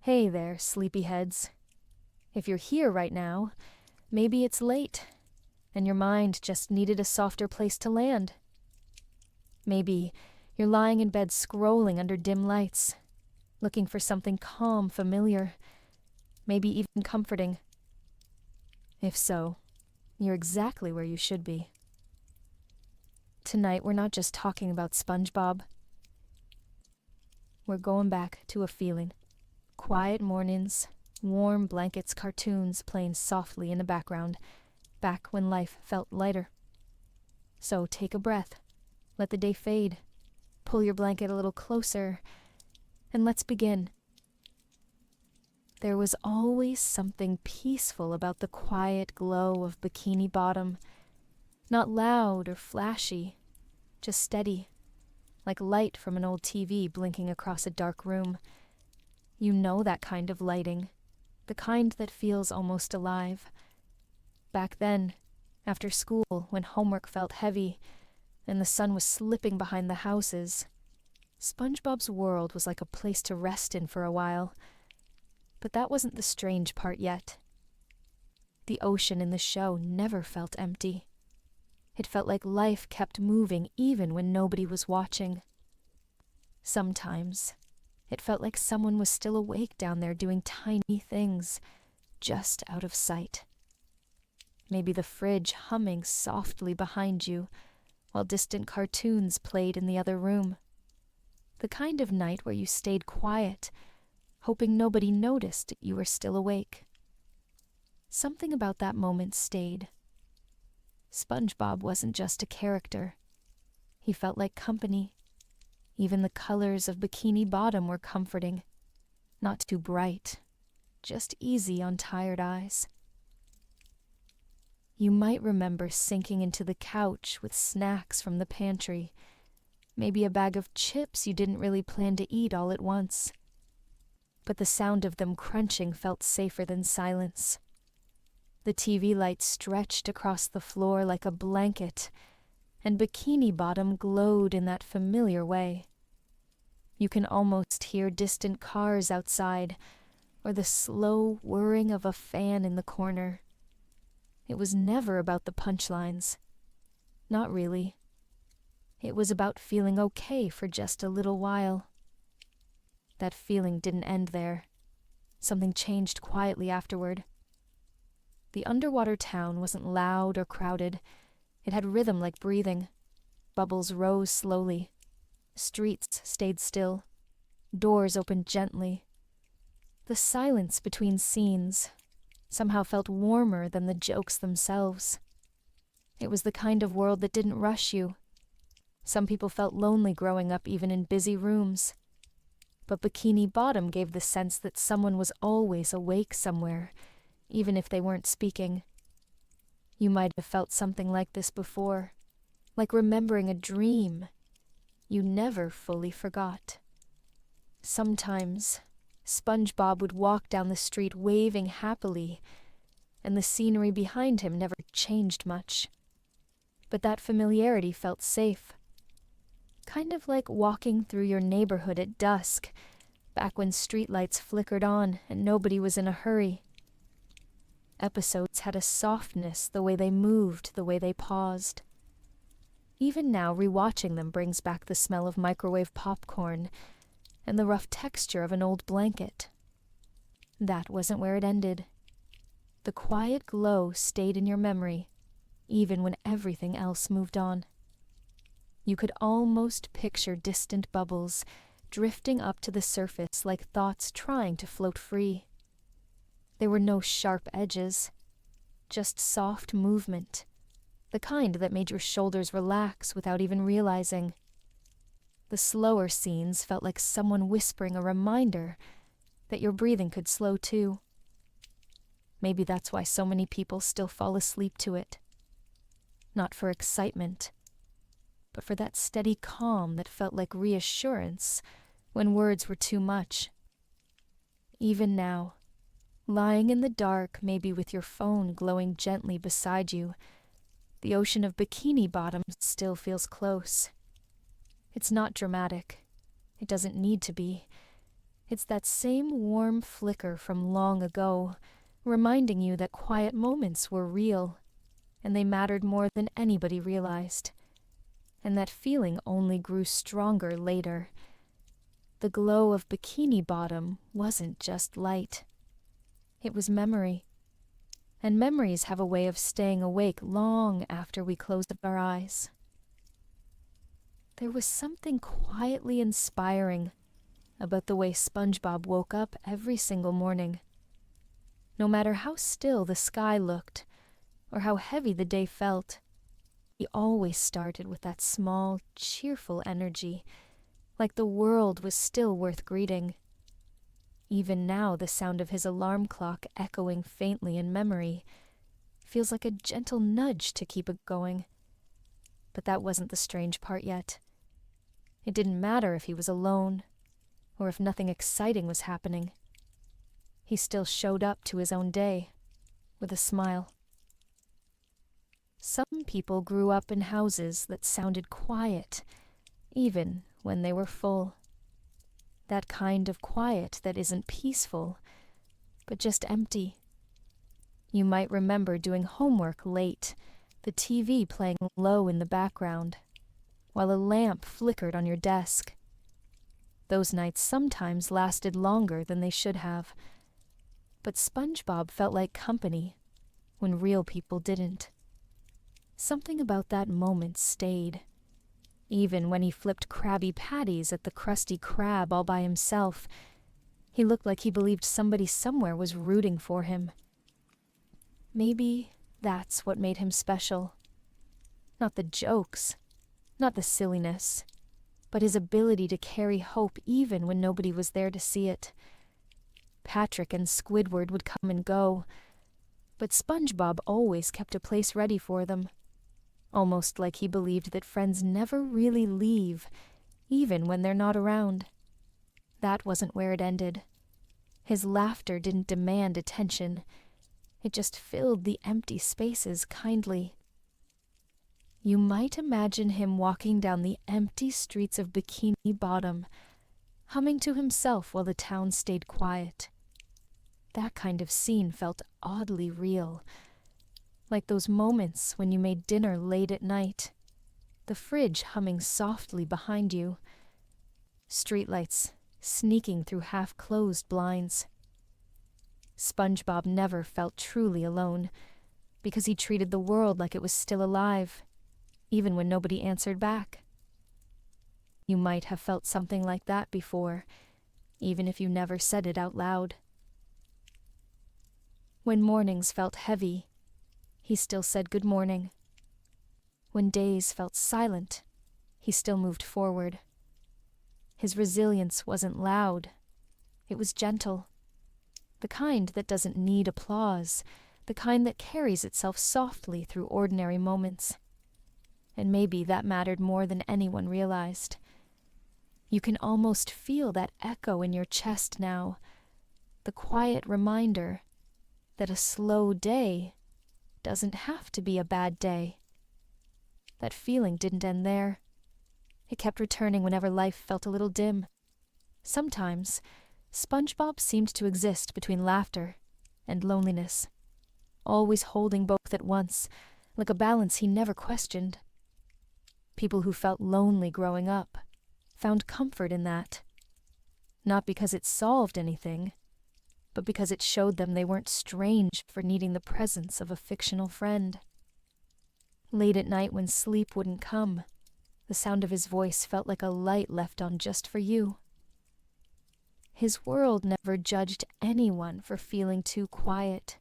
Hey there, sleepyheads. If you're here right now, maybe it's late, and your mind just needed a softer place to land. Maybe you're lying in bed scrolling under dim lights, looking for something calm, familiar, maybe even comforting. If so, you're exactly where you should be. Tonight, we're not just talking about SpongeBob. We're going back to a feeling. Quiet mornings, warm blankets, cartoons playing softly in the background, back when life felt lighter. So take a breath, let the day fade, pull your blanket a little closer, and let's begin. There was always something peaceful about the quiet glow of Bikini Bottom. Not loud or flashy, just steady, like light from an old TV blinking across a dark room. You know that kind of lighting, the kind that feels almost alive. Back then, after school, when homework felt heavy and the sun was slipping behind the houses, SpongeBob's world was like a place to rest in for a while. But that wasn't the strange part yet. The ocean in the show never felt empty. It felt like life kept moving even when nobody was watching. Sometimes, it felt like someone was still awake down there doing tiny things, just out of sight. Maybe the fridge humming softly behind you, while distant cartoons played in the other room. The kind of night where you stayed quiet, hoping nobody noticed you were still awake. Something about that moment stayed. SpongeBob wasn't just a character. He felt like company. Even the colors of Bikini Bottom were comforting. Not too bright, just easy on tired eyes. You might remember sinking into the couch with snacks from the pantry, maybe a bag of chips you didn't really plan to eat all at once. But the sound of them crunching felt safer than silence. The TV light stretched across the floor like a blanket, and Bikini Bottom glowed in that familiar way. You can almost hear distant cars outside, or the slow whirring of a fan in the corner. It was never about the punchlines. Not really. It was about feeling okay for just a little while. That feeling didn't end there. Something changed quietly afterward. The underwater town wasn't loud or crowded. It had rhythm like breathing. Bubbles rose slowly. Streets stayed still. Doors opened gently. The silence between scenes somehow felt warmer than the jokes themselves. It was the kind of world that didn't rush you. Some people felt lonely growing up even in busy rooms. But Bikini Bottom gave the sense that someone was always awake somewhere, even if they weren't speaking. You might have felt something like this before, like remembering a dream you never fully forgot. Sometimes, SpongeBob would walk down the street waving happily, and the scenery behind him never changed much. But that familiarity felt safe. Kind of like walking through your neighborhood at dusk, back when streetlights flickered on and nobody was in a hurry. Episodes had a softness, the way they moved, the way they paused. Even now, rewatching them brings back the smell of microwave popcorn and the rough texture of an old blanket. That wasn't where it ended. The quiet glow stayed in your memory, even when everything else moved on. You could almost picture distant bubbles drifting up to the surface like thoughts trying to float free. There were no sharp edges, just soft movement, the kind that made your shoulders relax without even realizing. The slower scenes felt like someone whispering a reminder that your breathing could slow too. Maybe that's why so many people still fall asleep to it. Not for excitement, but for that steady calm that felt like reassurance when words were too much. Even now, lying in the dark, maybe with your phone glowing gently beside you, the ocean of Bikini Bottom still feels close. It's not dramatic. It doesn't need to be. It's that same warm flicker from long ago, reminding you that quiet moments were real, and they mattered more than anybody realized. And that feeling only grew stronger later. The glow of Bikini Bottom wasn't just light. It was memory. And memories have a way of staying awake long after we close our eyes. There was something quietly inspiring about the way SpongeBob woke up every single morning. No matter how still the sky looked, or how heavy the day felt, he always started with that small, cheerful energy, like the world was still worth greeting. Even now, the sound of his alarm clock echoing faintly in memory feels like a gentle nudge to keep it going. But that wasn't the strange part yet. It didn't matter if he was alone, or if nothing exciting was happening. He still showed up to his own day, with a smile. Some people grew up in houses that sounded quiet, even when they were full. That kind of quiet that isn't peaceful, but just empty. You might remember doing homework late, the TV playing low in the background, while a lamp flickered on your desk. Those nights sometimes lasted longer than they should have. But SpongeBob felt like company when real people didn't. Something about that moment stayed. Even when he flipped Krabby Patties at the Krusty Krab all by himself, he looked like he believed somebody somewhere was rooting for him. Maybe that's what made him special. Not the jokes, not the silliness, but his ability to carry hope even when nobody was there to see it. Patrick and Squidward would come and go, but SpongeBob always kept a place ready for them, almost like he believed that friends never really leave, even when they're not around. That wasn't where it ended. His laughter didn't demand attention. It just filled the empty spaces kindly. You might imagine him walking down the empty streets of Bikini Bottom, humming to himself while the town stayed quiet. That kind of scene felt oddly real, like those moments when you made dinner late at night, the fridge humming softly behind you, streetlights sneaking through half-closed blinds. SpongeBob never felt truly alone, because he treated the world like it was still alive, even when nobody answered back. You might have felt something like that before, even if you never said it out loud. When mornings felt heavy, he still said good morning. When days felt silent, he still moved forward. His resilience wasn't loud. It was gentle. The kind that doesn't need applause, the kind that carries itself softly through ordinary moments. And maybe that mattered more than anyone realized. You can almost feel that echo in your chest now, the quiet reminder that a slow day doesn't have to be a bad day. That feeling didn't end there. It kept returning whenever life felt a little dim. Sometimes, SpongeBob seemed to exist between laughter and loneliness, always holding both at once, like a balance he never questioned. People who felt lonely growing up found comfort in that, not because it solved anything, but because it showed them they weren't strange for needing the presence of a fictional friend. Late at night when sleep wouldn't come, the sound of his voice felt like a light left on just for you. His world never judged anyone for feeling too quiet.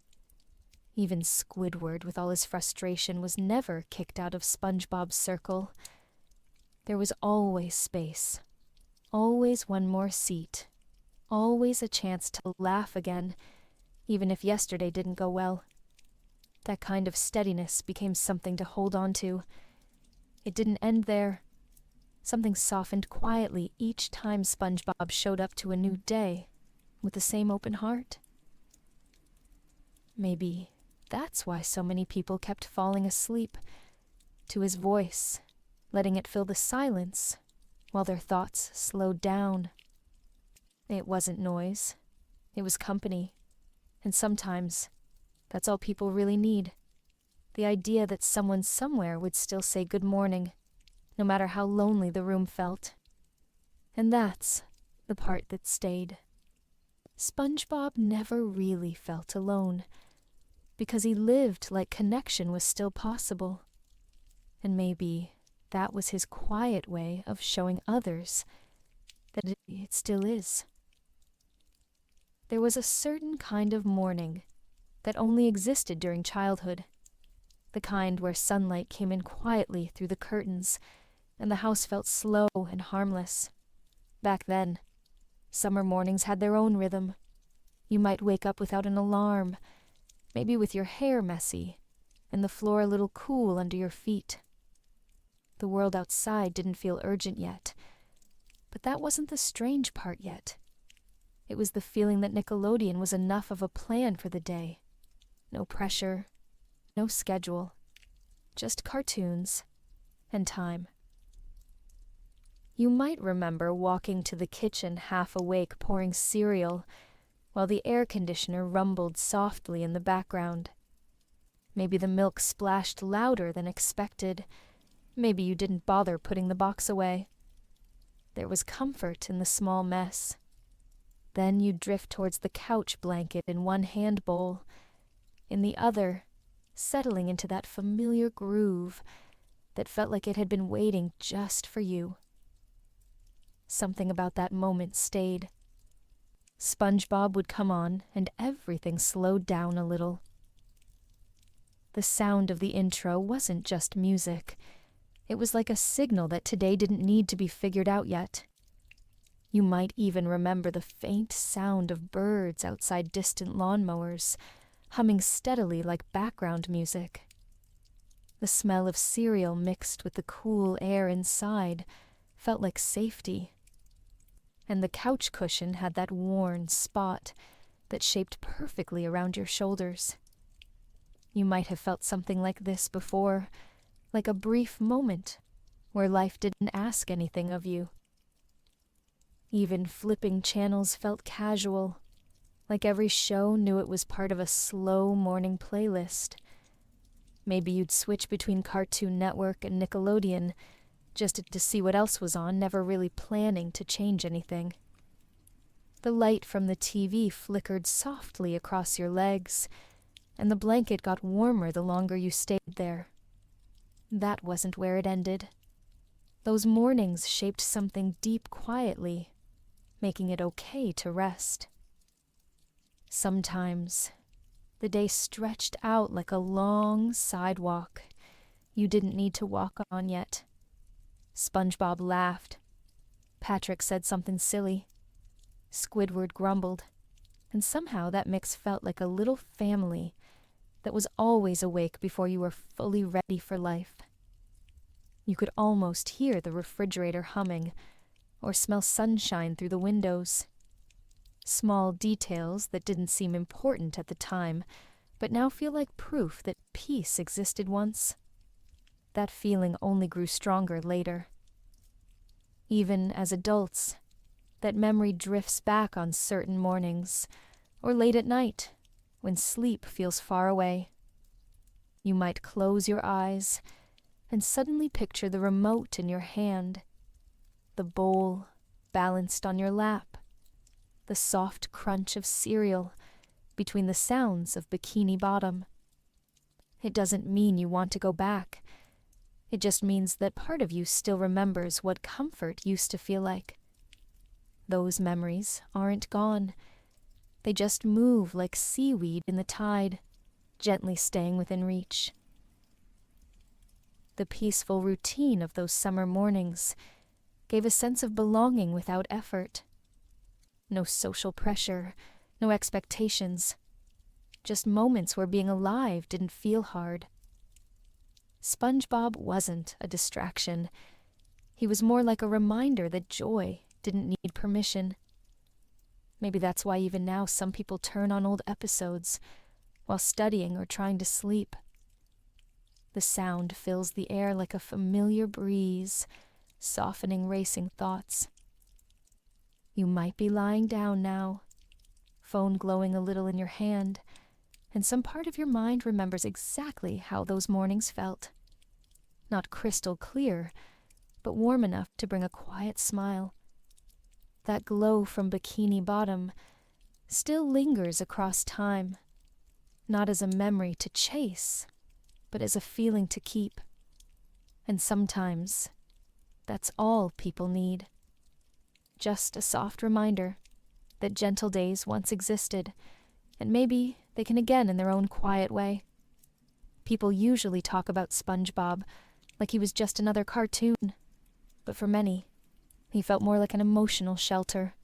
Even Squidward, with all his frustration, was never kicked out of SpongeBob's circle. There was always space, always one more seat, always a chance to laugh again, even if yesterday didn't go well. That kind of steadiness became something to hold on to. It didn't end there. Something softened quietly each time SpongeBob showed up to a new day with the same open heart. Maybe that's why so many people kept falling asleep to his voice, letting it fill the silence while their thoughts slowed down. It wasn't noise. It was company. And sometimes, that's all people really need. The idea that someone somewhere would still say good morning, no matter how lonely the room felt. And that's the part that stayed. SpongeBob never really felt alone, because he lived like connection was still possible. And maybe that was his quiet way of showing others that it still is. There was a certain kind of morning that only existed during childhood, the kind where sunlight came in quietly through the curtains and the house felt slow and harmless. Back then, summer mornings had their own rhythm. You might wake up without an alarm, maybe with your hair messy and the floor a little cool under your feet. The world outside didn't feel urgent yet, but that wasn't the strange part yet. It was the feeling that Nickelodeon was enough of a plan for the day. No pressure, no schedule, just cartoons and time. You might remember walking to the kitchen half awake pouring cereal while the air conditioner rumbled softly in the background. Maybe the milk splashed louder than expected. Maybe you didn't bother putting the box away. There was comfort in the small mess. Then you'd drift towards the couch blanket in one hand bowl, in the other, settling into that familiar groove that felt like it had been waiting just for you. Something about that moment stayed. SpongeBob would come on, and everything slowed down a little. The sound of the intro wasn't just music. It was like a signal that today didn't need to be figured out yet. You might even remember the faint sound of birds outside distant lawnmowers, humming steadily like background music. The smell of cereal mixed with the cool air inside felt like safety. And the couch cushion had that worn spot that shaped perfectly around your shoulders. You might have felt something like this before, like a brief moment where life didn't ask anything of you. Even flipping channels felt casual, like every show knew it was part of a slow morning playlist. Maybe you'd switch between Cartoon Network and Nickelodeon just to see what else was on, never really planning to change anything. The light from the TV flickered softly across your legs, and the blanket got warmer the longer you stayed there. That wasn't where it ended. Those mornings shaped something deep quietly, making it okay to rest. Sometimes, the day stretched out like a long sidewalk you didn't need to walk on yet. SpongeBob laughed. Patrick said something silly. Squidward grumbled, and somehow that mix felt like a little family that was always awake before you were fully ready for life. You could almost hear the refrigerator humming, or smell sunshine through the windows. Small details that didn't seem important at the time, but now feel like proof that peace existed once. That feeling only grew stronger later. Even as adults, that memory drifts back on certain mornings, or late at night, when sleep feels far away. You might close your eyes and suddenly picture the remote in your hand, the bowl balanced on your lap, the soft crunch of cereal between the sounds of Bikini Bottom. It doesn't mean you want to go back. It just means that part of you still remembers what comfort used to feel like. Those memories aren't gone. They just move like seaweed in the tide, gently staying within reach. The peaceful routine of those summer mornings gave a sense of belonging without effort. No social pressure, no expectations. Just moments where being alive didn't feel hard. SpongeBob wasn't a distraction. He was more like a reminder that joy didn't need permission. Maybe that's why even now some people turn on old episodes while studying or trying to sleep. The sound fills the air like a familiar breeze, softening racing thoughts. You might be lying down now, phone glowing a little in your hand, and some part of your mind remembers exactly how those mornings felt. Not crystal clear, but warm enough to bring a quiet smile. That glow from Bikini Bottom still lingers across time, not as a memory to chase, but as a feeling to keep. And sometimes, that's all people need. Just a soft reminder that gentle days once existed, and maybe they can again in their own quiet way. People usually talk about SpongeBob like he was just another cartoon, but for many, he felt more like an emotional shelter.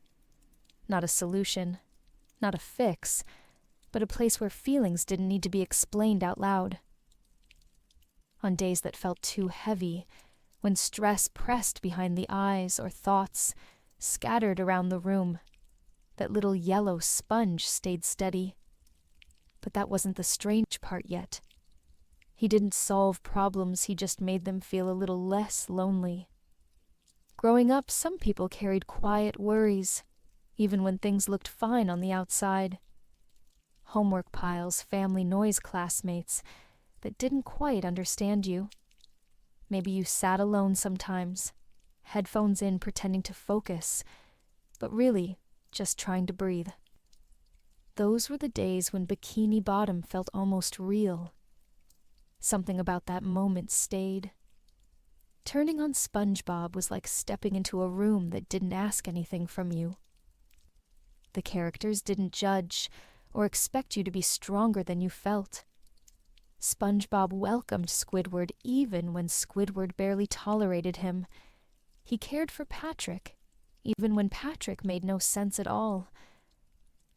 Not a solution, not a fix, but a place where feelings didn't need to be explained out loud. On days that felt too heavy, when stress pressed behind the eyes or thoughts scattered around the room, that little yellow sponge stayed steady. But that wasn't the strange part yet. He didn't solve problems, he just made them feel a little less lonely. Growing up, some people carried quiet worries, even when things looked fine on the outside. Homework piles, family noise, classmates that didn't quite understand you. Maybe you sat alone sometimes, headphones in pretending to focus, but really just trying to breathe. Those were the days when Bikini Bottom felt almost real. Something about that moment stayed. Turning on SpongeBob was like stepping into a room that didn't ask anything from you. The characters didn't judge or expect you to be stronger than you felt. SpongeBob welcomed Squidward even when Squidward barely tolerated him. He cared for Patrick, even when Patrick made no sense at all.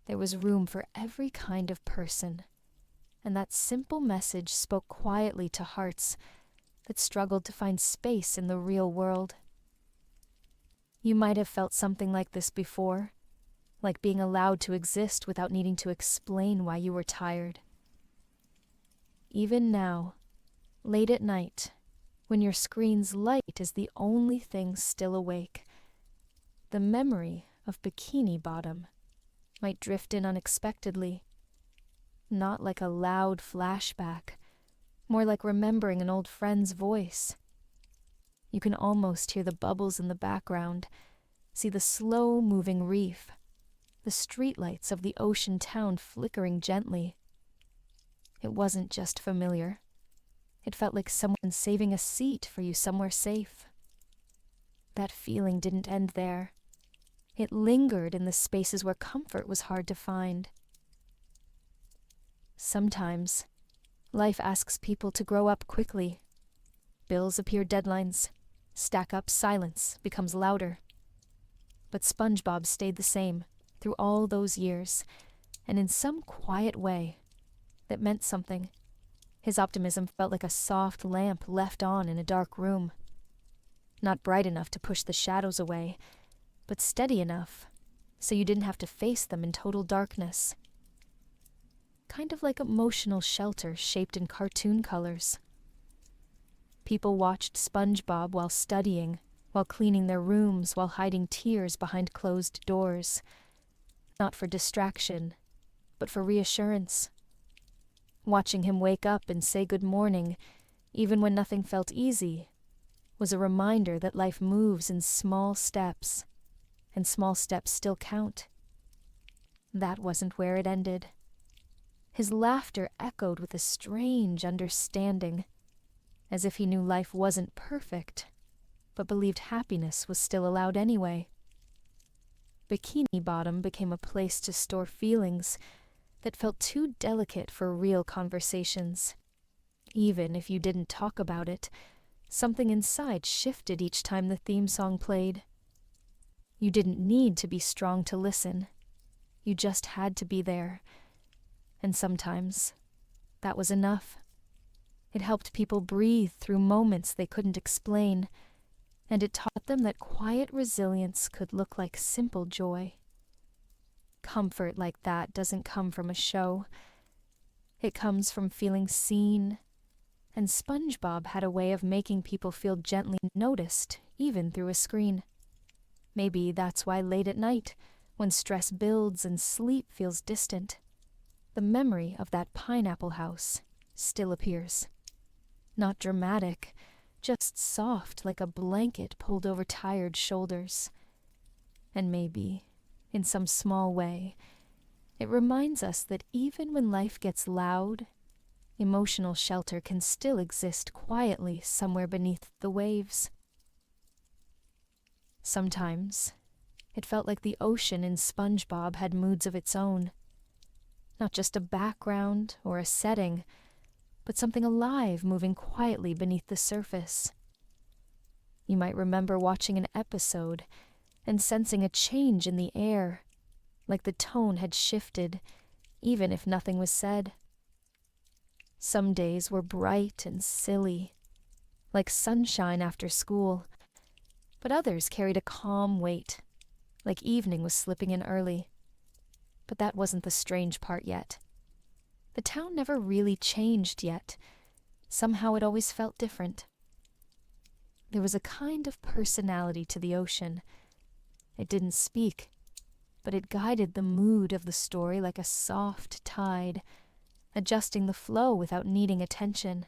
There was room for every kind of person, and that simple message spoke quietly to hearts that struggled to find space in the real world. You might have felt something like this before, like being allowed to exist without needing to explain why you were tired. Even now, late at night, when your screen's light is the only thing still awake, the memory of Bikini Bottom might drift in unexpectedly. Not like a loud flashback, more like remembering an old friend's voice. You can almost hear the bubbles in the background, see the slow-moving reef, the streetlights of the ocean town flickering gently. It wasn't just familiar. It felt like someone saving a seat for you somewhere safe. That feeling didn't end there. It lingered in the spaces where comfort was hard to find. Sometimes, life asks people to grow up quickly. Bills appear, deadlines stack up, silence becomes louder. But SpongeBob stayed the same through all those years, and in some quiet way that meant something. His optimism felt like a soft lamp left on in a dark room. Not bright enough to push the shadows away, but steady enough so you didn't have to face them in total darkness. Kind of like emotional shelter shaped in cartoon colors. People watched SpongeBob while studying, while cleaning their rooms, while hiding tears behind closed doors. Not for distraction, but for reassurance. Watching him wake up and say good morning, even when nothing felt easy, was a reminder that life moves in small steps, and small steps still count. That wasn't where it ended. His laughter echoed with a strange understanding, as if he knew life wasn't perfect, but believed happiness was still allowed anyway. Bikini Bottom became a place to store feelings that felt too delicate for real conversations. Even if you didn't talk about it, something inside shifted each time the theme song played. You didn't need to be strong to listen. You just had to be there. And sometimes, that was enough. It helped people breathe through moments they couldn't explain, and it taught them that quiet resilience could look like simple joy. Comfort like that doesn't come from a show. It comes from feeling seen, and SpongeBob had a way of making people feel gently noticed, even through a screen. Maybe that's why late at night, when stress builds and sleep feels distant, the memory of that pineapple house still appears. Not dramatic, just soft like a blanket pulled over tired shoulders. And maybe, in some small way, it reminds us that even when life gets loud, emotional shelter can still exist quietly somewhere beneath the waves. Sometimes, it felt like the ocean in SpongeBob had moods of its own. Not just a background or a setting, but something alive moving quietly beneath the surface. You might remember watching an episode and sensing a change in the air, like the tone had shifted, even if nothing was said. Some days were bright and silly, like sunshine after school, but others carried a calm weight, like evening was slipping in early. But that wasn't the strange part yet. The town never really changed yet. Somehow it always felt different. There was a kind of personality to the ocean. It didn't speak, but it guided the mood of the story like a soft tide, adjusting the flow without needing attention.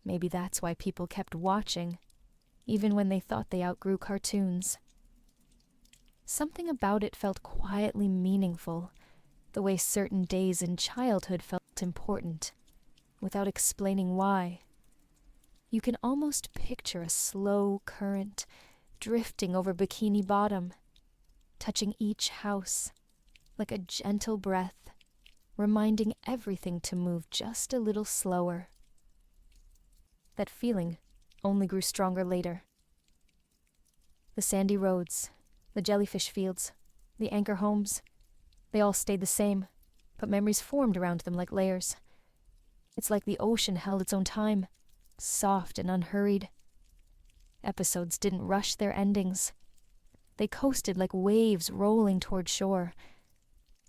Maybe that's why people kept watching, even when they thought they outgrew cartoons. Something about it felt quietly meaningful, the way certain days in childhood felt important, without explaining why. You can almost picture a slow current drifting over Bikini Bottom, touching each house, like a gentle breath, reminding everything to move just a little slower. That feeling only grew stronger later. The sandy roads, the jellyfish fields, the anchor homes, they all stayed the same, but memories formed around them like layers. It's like the ocean held its own time, soft and unhurried. Episodes didn't rush their endings. They coasted like waves rolling toward shore.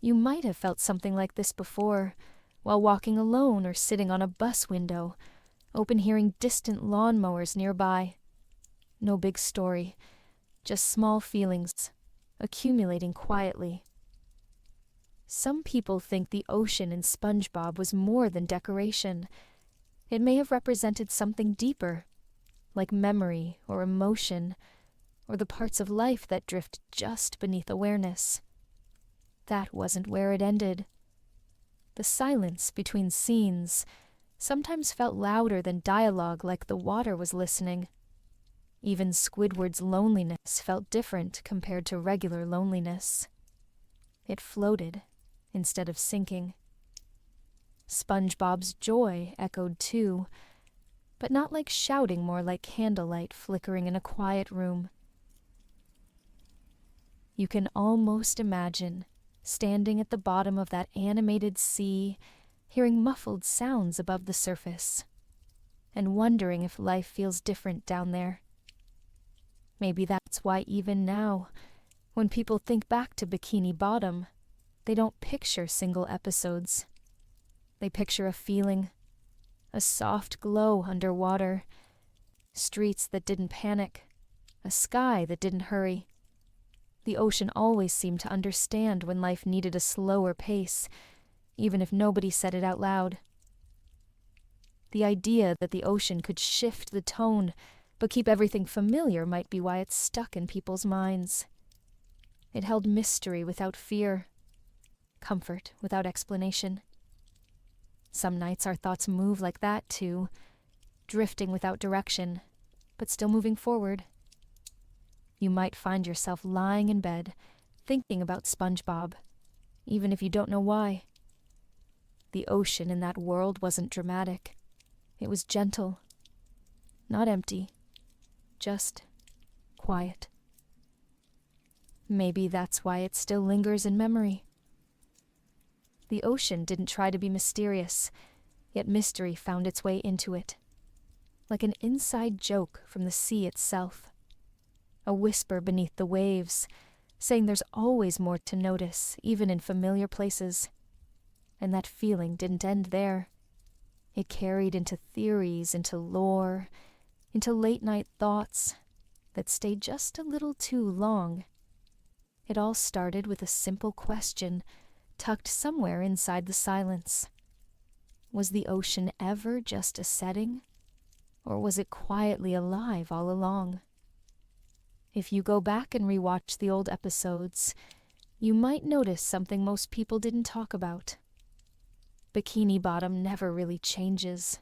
You might have felt something like this before, while walking alone or sitting on a bus window, open hearing distant lawnmowers nearby. No big story, just small feelings, accumulating quietly. Some people think the ocean in SpongeBob was more than decoration. It may have represented something deeper, like memory or emotion, or the parts of life that drift just beneath awareness. That wasn't where it ended. The silence between scenes sometimes felt louder than dialogue, like the water was listening. Even Squidward's loneliness felt different compared to regular loneliness. It floated instead of sinking. SpongeBob's joy echoed too, but not like shouting, more like candlelight flickering in a quiet room. You can almost imagine standing at the bottom of that animated sea, hearing muffled sounds above the surface, and wondering if life feels different down there. Maybe that's why even now, when people think back to Bikini Bottom, they don't picture single episodes. They picture a feeling, a soft glow underwater, streets that didn't panic, a sky that didn't hurry. The ocean always seemed to understand when life needed a slower pace, even if nobody said it out loud. The idea that the ocean could shift the tone, but keep everything familiar, might be why it's stuck in people's minds. It held mystery without fear, comfort without explanation. Some nights our thoughts move like that too, drifting without direction, but still moving forward. You might find yourself lying in bed, thinking about SpongeBob, even if you don't know why. The ocean in that world wasn't dramatic. It was gentle, not empty, just quiet. Maybe that's why it still lingers in memory. The ocean didn't try to be mysterious, yet mystery found its way into it, like an inside joke from the sea itself. A whisper beneath the waves, saying there's always more to notice, even in familiar places. And that feeling didn't end there. It carried into theories, into lore, into late-night thoughts, that stayed just a little too long. It all started with a simple question, tucked somewhere inside the silence. Was the ocean ever just a setting? Or was it quietly alive all along? If you go back and rewatch the old episodes, you might notice something most people didn't talk about. Bikini Bottom never really changes.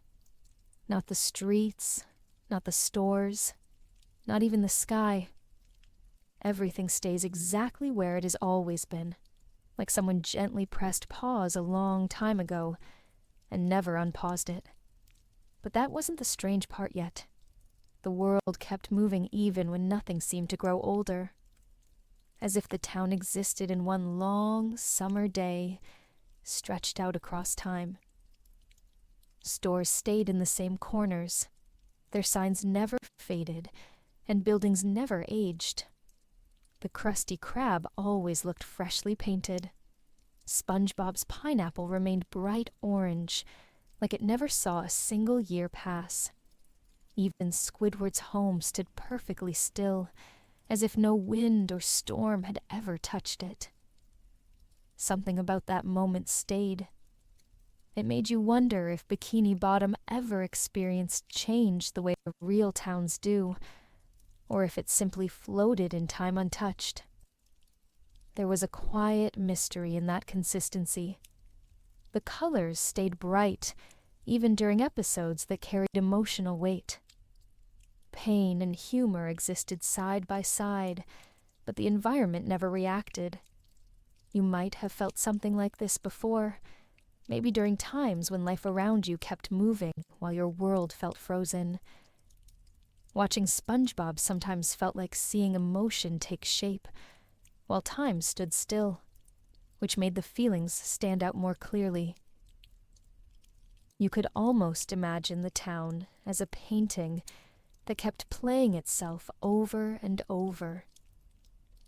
Not the streets, not the stores, not even the sky. Everything stays exactly where it has always been, like someone gently pressed pause a long time ago and never unpaused it. But that wasn't the strange part yet. The world kept moving even when nothing seemed to grow older, as if the town existed in one long summer day, stretched out across time. Stores stayed in the same corners, their signs never faded, and buildings never aged. The Krusty Krab always looked freshly painted. SpongeBob's pineapple remained bright orange, like it never saw a single year pass. Even Squidward's home stood perfectly still, as if no wind or storm had ever touched it. Something about that moment stayed. It made you wonder if Bikini Bottom ever experienced change the way real towns do, or if it simply floated in time untouched. There was a quiet mystery in that consistency. The colors stayed bright, even during episodes that carried emotional weight. Pain and humor existed side by side, but the environment never reacted. You might have felt something like this before, maybe during times when life around you kept moving while your world felt frozen. Watching SpongeBob sometimes felt like seeing emotion take shape, while time stood still, which made the feelings stand out more clearly. You could almost imagine the town as a painting that kept playing itself over and over.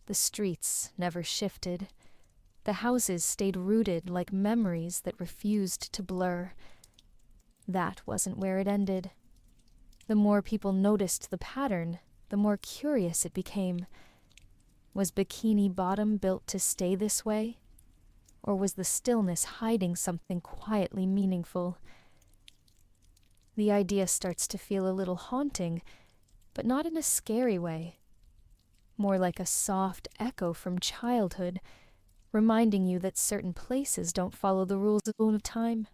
The streets never shifted. The houses stayed rooted like memories that refused to blur. That wasn't where it ended. The more people noticed the pattern, the more curious it became. Was Bikini Bottom built to stay this way? Or was the stillness hiding something quietly meaningful? The idea starts to feel a little haunting, but not in a scary way. More like a soft echo from childhood, reminding you that certain places don't follow the rules of time.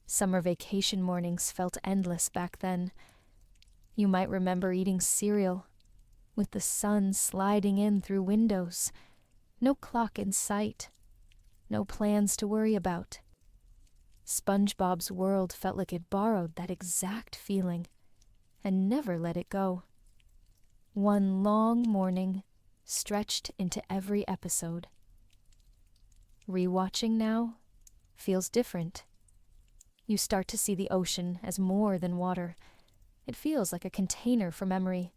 Summer vacation mornings felt endless back then. You might remember eating cereal, with the sun sliding in through windows, no clock in sight, no plans to worry about. SpongeBob's world felt like it borrowed that exact feeling and never let it go. One long morning stretched into every episode. Rewatching now feels different. You start to see the ocean as more than water. It feels like a container for memory.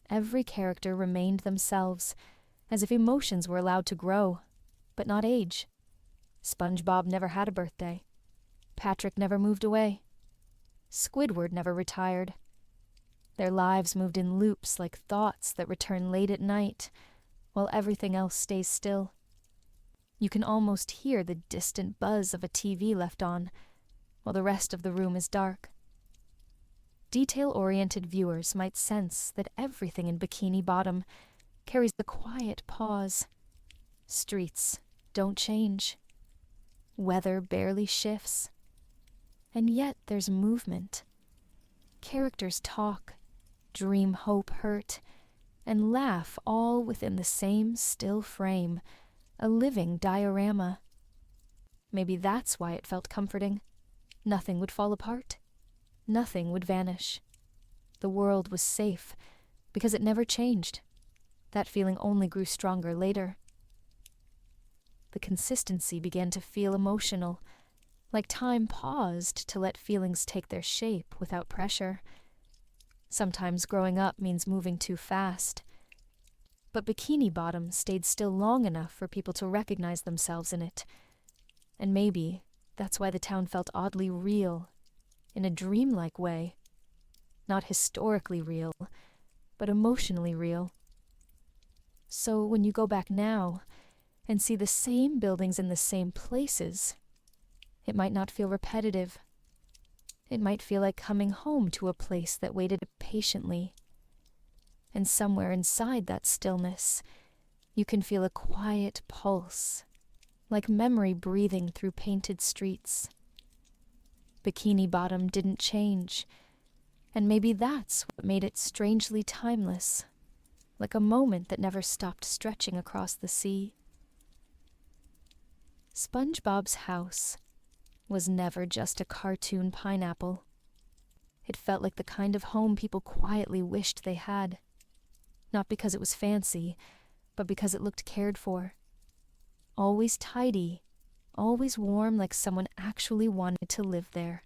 Every character remained themselves, as if emotions were allowed to grow, but not age. SpongeBob never had a birthday. Patrick never moved away. Squidward never retired. Their lives moved in loops like thoughts that return late at night, while everything else stays still. You can almost hear the distant buzz of a TV left on, while the rest of the room is dark. Detail-oriented viewers might sense that everything in Bikini Bottom carries the quiet pause. Streets don't change. Weather barely shifts. And yet there's movement. Characters talk, dream hope hurt, and laugh all within the same still frame, a living diorama. Maybe that's why it felt comforting. Nothing would fall apart. Nothing would vanish. The world was safe because it never changed. That feeling only grew stronger later. The consistency began to feel emotional, like time paused to let feelings take their shape without pressure. Sometimes growing up means moving too fast. But Bikini Bottom stayed still long enough for people to recognize themselves in it. And maybe that's why the town felt oddly real, in a dreamlike way. Not historically real, but emotionally real. So when you go back now and see the same buildings in the same places, it might not feel repetitive. It might feel like coming home to a place that waited patiently. And somewhere inside that stillness, you can feel a quiet pulse, like memory breathing through painted streets. Bikini Bottom didn't change, and maybe that's what made it strangely timeless, like a moment that never stopped stretching across the sea. SpongeBob's house was never just a cartoon pineapple. It felt like the kind of home people quietly wished they had. Not because it was fancy, but because it looked cared for. Always tidy, always warm, like someone actually wanted to live there.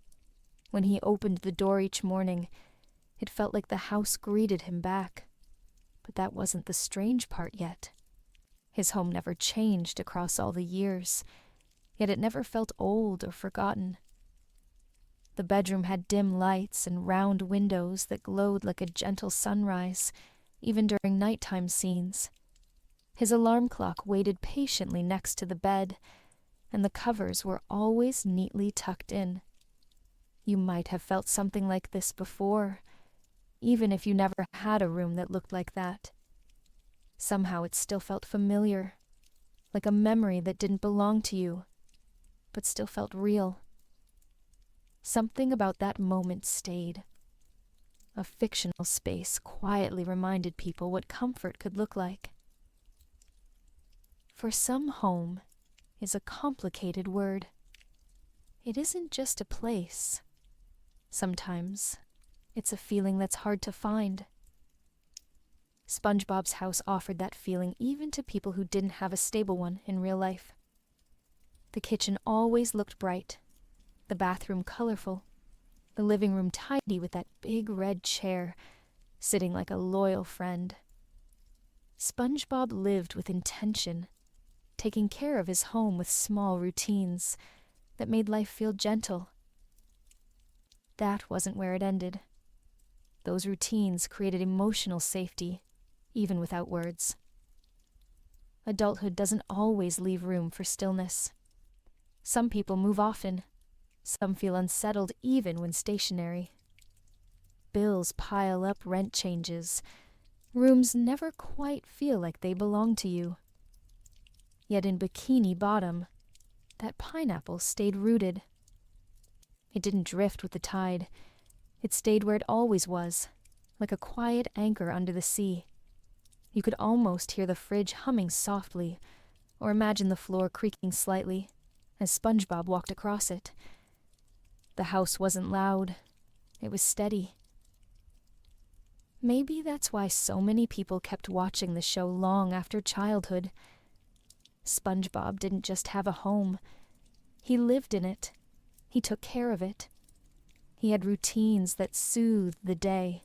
When he opened the door each morning, it felt like the house greeted him back. But that wasn't the strange part yet. His home never changed across all the years, yet it never felt old or forgotten. The bedroom had dim lights and round windows that glowed like a gentle sunrise, even during nighttime scenes. His alarm clock waited patiently next to the bed, and the covers were always neatly tucked in. You might have felt something like this before, even if you never had a room that looked like that. Somehow it still felt familiar, like a memory that didn't belong to you, but still felt real. Something about that moment stayed. A fictional space quietly reminded people what comfort could look like. For some, home is a complicated word. It isn't just a place. Sometimes it's a feeling that's hard to find. SpongeBob's house offered that feeling even to people who didn't have a stable one in real life. The kitchen always looked bright, the bathroom colorful, the living room tidy with that big red chair, sitting like a loyal friend. SpongeBob lived with intention, taking care of his home with small routines that made life feel gentle. That wasn't where it ended. Those routines created emotional safety, even without words. Adulthood doesn't always leave room for stillness. Some people move often. Some feel unsettled even when stationary. Bills pile up, rent changes. Rooms never quite feel like they belong to you. Yet in Bikini Bottom, that pineapple stayed rooted. It didn't drift with the tide. It stayed where it always was, like a quiet anchor under the sea. You could almost hear the fridge humming softly, or imagine the floor creaking slightly as SpongeBob walked across it. The house wasn't loud. It was steady. Maybe that's why so many people kept watching the show long after childhood. SpongeBob didn't just have a home. He lived in it. He took care of it. He had routines that soothed the day,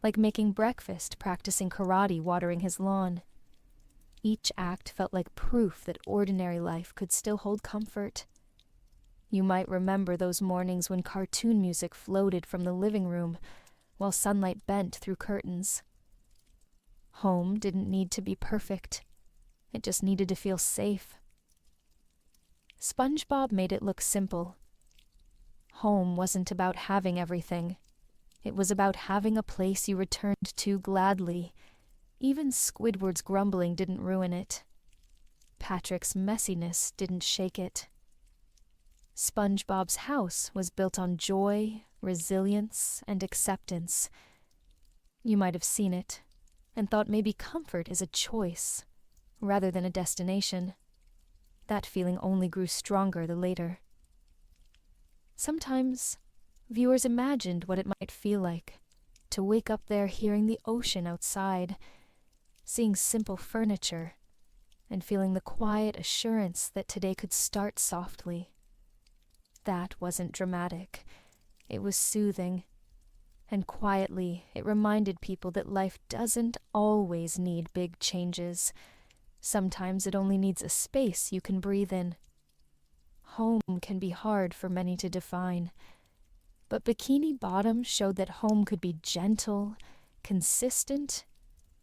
like making breakfast, practicing karate, watering his lawn. Each act felt like proof that ordinary life could still hold comfort. You might remember those mornings when cartoon music floated from the living room while sunlight bent through curtains. Home didn't need to be perfect. It just needed to feel safe. SpongeBob made it look simple. Home wasn't about having everything. It was about having a place you returned to gladly. Even Squidward's grumbling didn't ruin it. Patrick's messiness didn't shake it. SpongeBob's house was built on joy, resilience, and acceptance. You might have seen it and thought maybe comfort is a choice rather than a destination. That feeling only grew stronger the later. Sometimes viewers imagined what it might feel like to wake up there hearing the ocean outside, seeing simple furniture, and feeling the quiet assurance that today could start softly. That wasn't dramatic. It was soothing. And quietly, it reminded people that life doesn't always need big changes. Sometimes it only needs a space you can breathe in. Home can be hard for many to define, but Bikini Bottom showed that home could be gentle, consistent,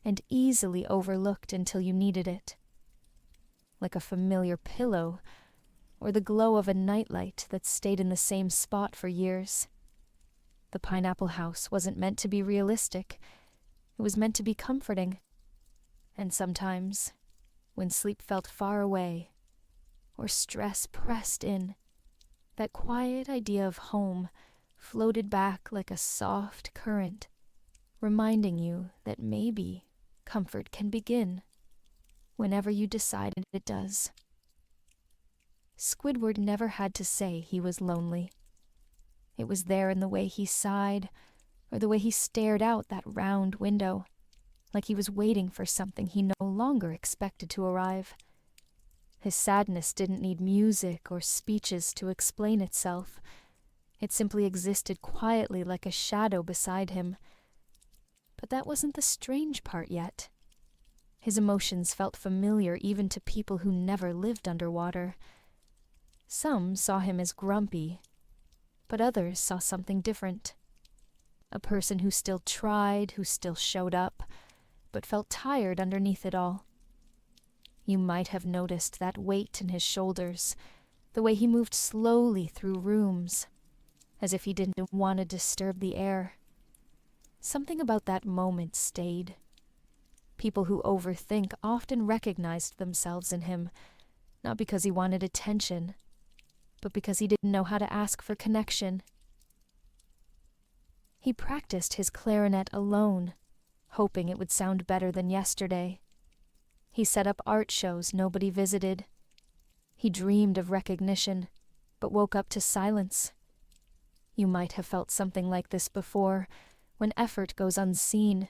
and easily overlooked until you needed it. Like a familiar pillow, or the glow of a nightlight that stayed in the same spot for years. The pineapple house wasn't meant to be realistic. It was meant to be comforting. And sometimes, when sleep felt far away, or stress pressed in, that quiet idea of home floated back like a soft current, reminding you that maybe comfort can begin whenever you decide it does. Squidward never had to say he was lonely. It was there in the way he sighed, or the way he stared out that round window, like he was waiting for something he no longer expected to arrive. His sadness didn't need music or speeches to explain itself. It simply existed quietly like a shadow beside him. But that wasn't the strange part yet. His emotions felt familiar even to people who never lived underwater. Some saw him as grumpy, but others saw something different. A person who still tried, who still showed up, but felt tired underneath it all. You might have noticed that weight in his shoulders, the way he moved slowly through rooms, as if he didn't want to disturb the air. Something about that moment stayed. People who overthink often recognized themselves in him, not because he wanted attention, but because he didn't know how to ask for connection. He practiced his clarinet alone, hoping it would sound better than yesterday. He set up art shows nobody visited. He dreamed of recognition, but woke up to silence. You might have felt something like this before, when effort goes unseen,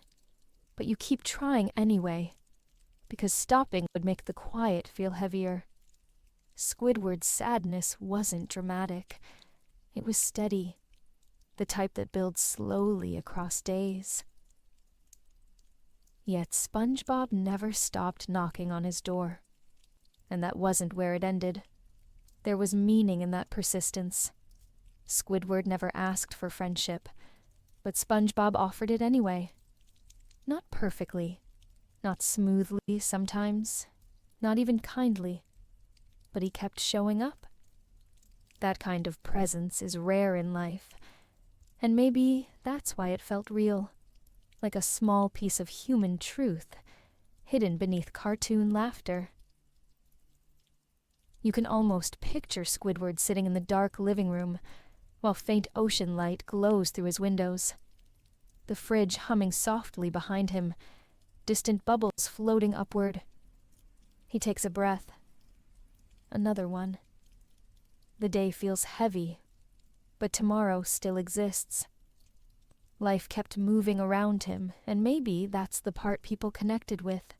but you keep trying anyway, because stopping would make the quiet feel heavier. Squidward's sadness wasn't dramatic. It was steady, the type that builds slowly across days. Yet SpongeBob never stopped knocking on his door. And that wasn't where it ended. There was meaning in that persistence. Squidward never asked for friendship, but SpongeBob offered it anyway. Not perfectly, not smoothly sometimes, not even kindly, but he kept showing up. That kind of presence is rare in life, and maybe that's why it felt real, like a small piece of human truth hidden beneath cartoon laughter. You can almost picture Squidward sitting in the dark living room, while faint ocean light glows through his windows. The fridge humming softly behind him, distant bubbles floating upward. He takes a breath. Another one. The day feels heavy, but tomorrow still exists. Life kept moving around him, and maybe that's the part people connected with.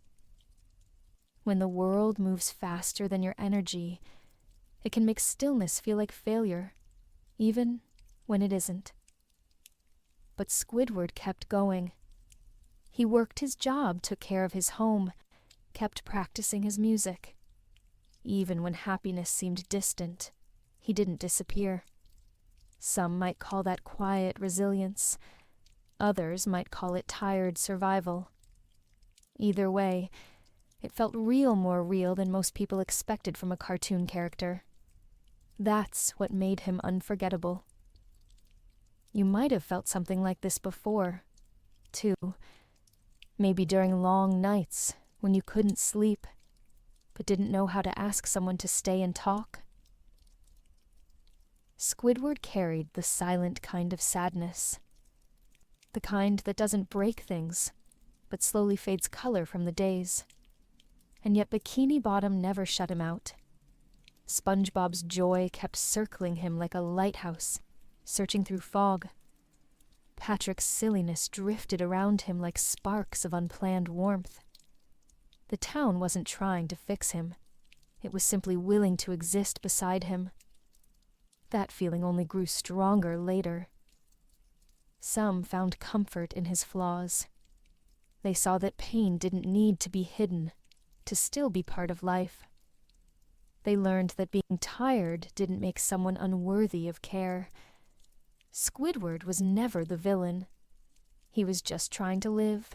When the world moves faster than your energy, it can make stillness feel like failure, even when it isn't. But Squidward kept going. He worked his job, took care of his home, kept practicing his music. Even when happiness seemed distant, he didn't disappear. Some might call that quiet resilience. Others might call it tired survival. Either way, it felt more real than most people expected from a cartoon character. That's what made him unforgettable. You might have felt something like this before, too. Maybe during long nights when you couldn't sleep, but didn't know how to ask someone to stay and talk. Squidward carried the silent kind of sadness. The kind that doesn't break things, but slowly fades color from the days. And yet Bikini Bottom never shut him out. SpongeBob's joy kept circling him like a lighthouse, searching through fog. Patrick's silliness drifted around him like sparks of unplanned warmth. The town wasn't trying to fix him. It was simply willing to exist beside him. That feeling only grew stronger later. Some found comfort in his flaws. They saw that pain didn't need to be hidden, to still be part of life. They learned that being tired didn't make someone unworthy of care. Squidward was never the villain. He was just trying to live.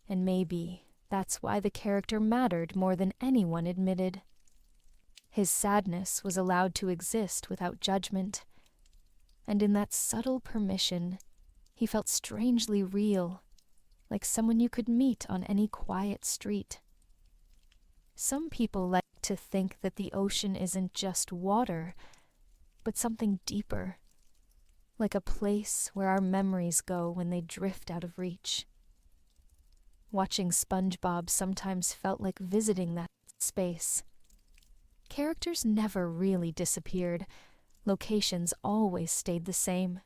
And maybe that's why the character mattered more than anyone admitted. His sadness was allowed to exist without judgment, and in that subtle permission, he felt strangely real, like someone you could meet on any quiet street. Some people like to think that the ocean isn't just water, but something deeper, like a place where our memories go when they drift out of reach. Watching SpongeBob sometimes felt like visiting that space. Characters never really disappeared. Locations always stayed the same.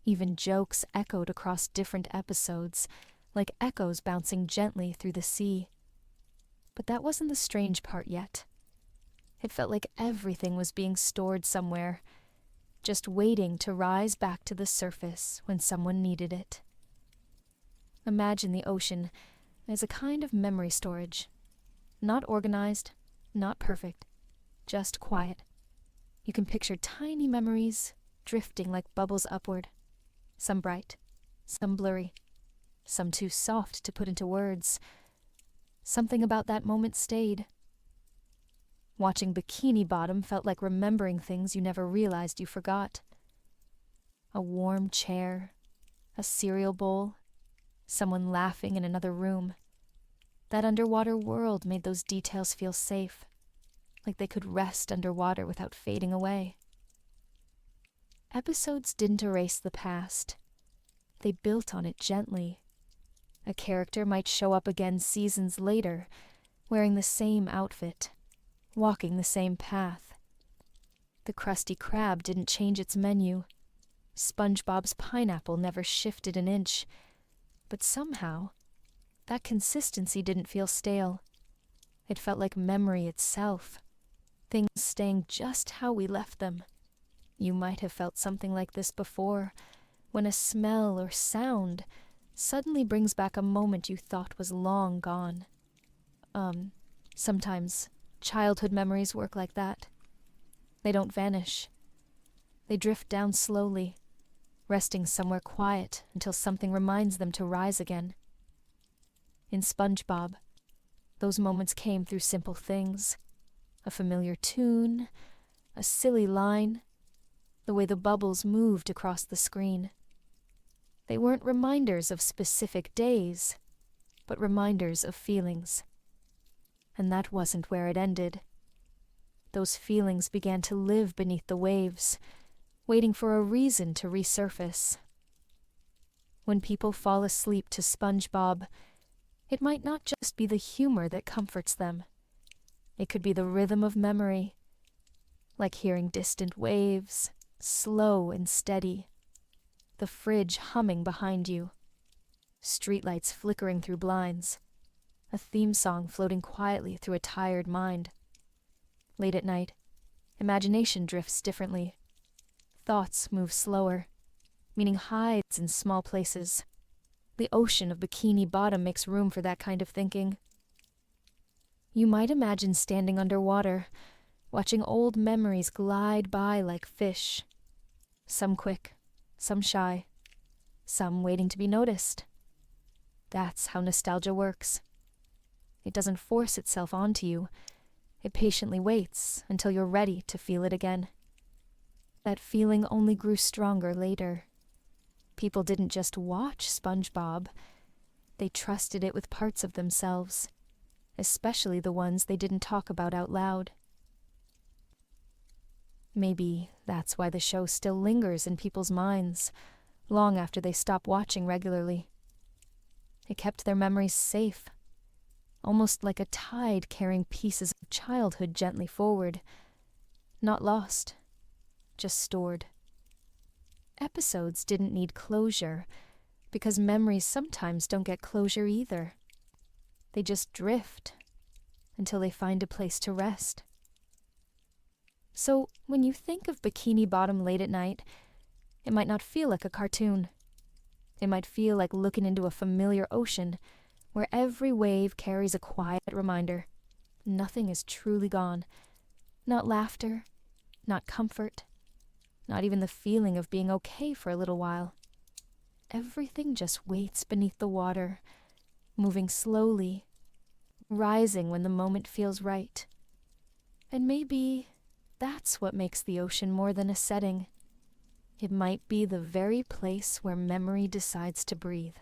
Even jokes echoed across different episodes, like echoes bouncing gently through the sea. But that wasn't the strange part yet. It felt like everything was being stored somewhere, just waiting to rise back to the surface when someone needed it. Imagine the ocean as a kind of memory storage. Not organized, not perfect, just quiet. You can picture tiny memories drifting like bubbles upward. Some bright, some blurry, some too soft to put into words. Something about that moment stayed. Watching Bikini Bottom felt like remembering things you never realized you forgot. A warm chair, a cereal bowl, someone laughing in another room. That underwater world made those details feel safe, like they could rest underwater without fading away. Episodes didn't erase the past. They built on it gently. A character might show up again seasons later, wearing the same outfit, walking the same path. The Krusty Krab didn't change its menu. SpongeBob's pineapple never shifted an inch. But somehow, that consistency didn't feel stale. It felt like memory itself, things staying just how we left them. You might have felt something like this before, when a smell or sound suddenly brings back a moment you thought was long gone. Sometimes childhood memories work like that. They don't vanish. They drift down slowly, resting somewhere quiet until something reminds them to rise again. In SpongeBob, those moments came through simple things. A familiar tune, a silly line, the way the bubbles moved across the screen. They weren't reminders of specific days, but reminders of feelings. And that wasn't where it ended. Those feelings began to live beneath the waves, waiting for a reason to resurface. When people fall asleep to SpongeBob, it might not just be the humor that comforts them. It could be the rhythm of memory, like hearing distant waves, slow and steady, the fridge humming behind you, streetlights flickering through blinds, a theme song floating quietly through a tired mind. Late at night, imagination drifts differently. Thoughts move slower, meaning hides in small places. The ocean of Bikini Bottom makes room for that kind of thinking. You might imagine standing underwater, watching old memories glide by like fish. Some quick, some shy, some waiting to be noticed. That's how nostalgia works. It doesn't force itself onto you. It patiently waits until you're ready to feel it again. That feeling only grew stronger later. People didn't just watch SpongeBob. They trusted it with parts of themselves, especially the ones they didn't talk about out loud. Maybe that's why the show still lingers in people's minds, long after they stop watching regularly. It kept their memories safe, almost like a tide carrying pieces of childhood gently forward. Not lost, just stored. Episodes didn't need closure, because memories sometimes don't get closure either. They just drift until they find a place to rest. So when you think of Bikini Bottom late at night, it might not feel like a cartoon. It might feel like looking into a familiar ocean where every wave carries a quiet reminder. Nothing is truly gone. Not laughter, not comfort, not even the feeling of being okay for a little while. everything just waits beneath the water, moving slowly, rising when the moment feels right. And maybe that's what makes the ocean more than a setting. It might be the very place where memory decides to breathe.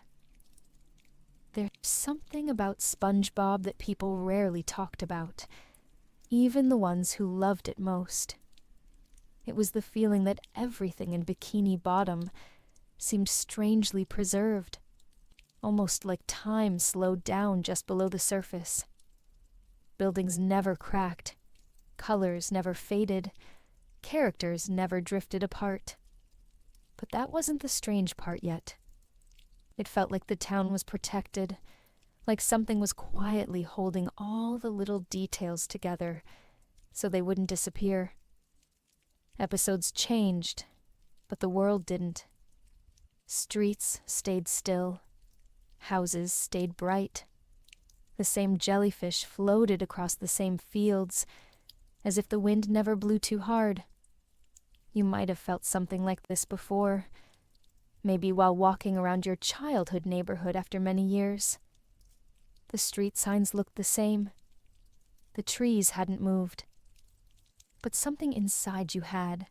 There's something about SpongeBob that people rarely talked about, even the ones who loved it most. It was the feeling that everything in Bikini Bottom seemed strangely preserved, almost like time slowed down just below the surface. Buildings never cracked, colors never faded, characters never drifted apart. But that wasn't the strange part yet. It felt like the town was protected, like something was quietly holding all the little details together so they wouldn't disappear. Episodes changed, but the world didn't. Streets stayed still. Houses stayed bright. The same jellyfish floated across the same fields, as if the wind never blew too hard. You might have felt something like this before, maybe while walking around your childhood neighborhood after many years. The street signs looked the same. The trees hadn't moved. But something inside you had.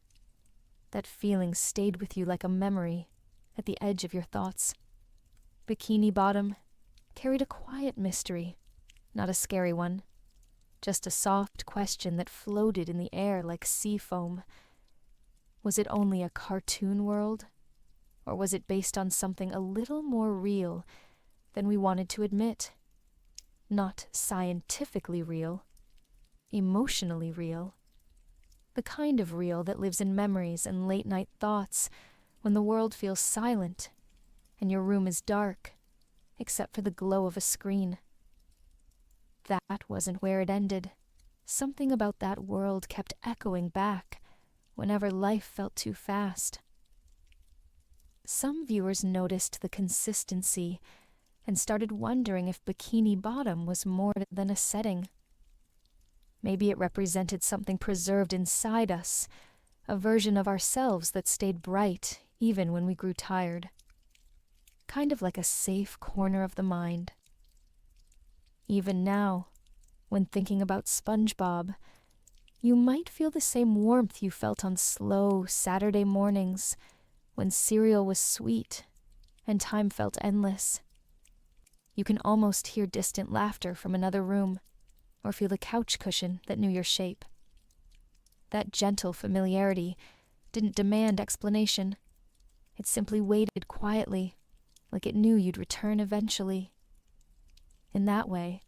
That feeling stayed with you like a memory at the edge of your thoughts. Bikini Bottom carried a quiet mystery, not a scary one. Just a soft question that floated in the air like sea foam. Was it only a cartoon world? Or was it based on something a little more real than we wanted to admit? Not scientifically real, emotionally real. The kind of real that lives in memories and late-night thoughts when the world feels silent and your room is dark, except for the glow of a screen. That wasn't where it ended. Something about that world kept echoing back whenever life felt too fast. Some viewers noticed the consistency and started wondering if Bikini Bottom was more than a setting. Maybe it represented something preserved inside us, a version of ourselves that stayed bright even when we grew tired. Kind of like a safe corner of the mind. Even now, when thinking about SpongeBob, you might feel the same warmth you felt on slow Saturday mornings when cereal was sweet and time felt endless. You can almost hear distant laughter from another room, or feel a couch cushion that knew your shape. That gentle familiarity didn't demand explanation. It simply waited quietly, like it knew you'd return eventually. In that way,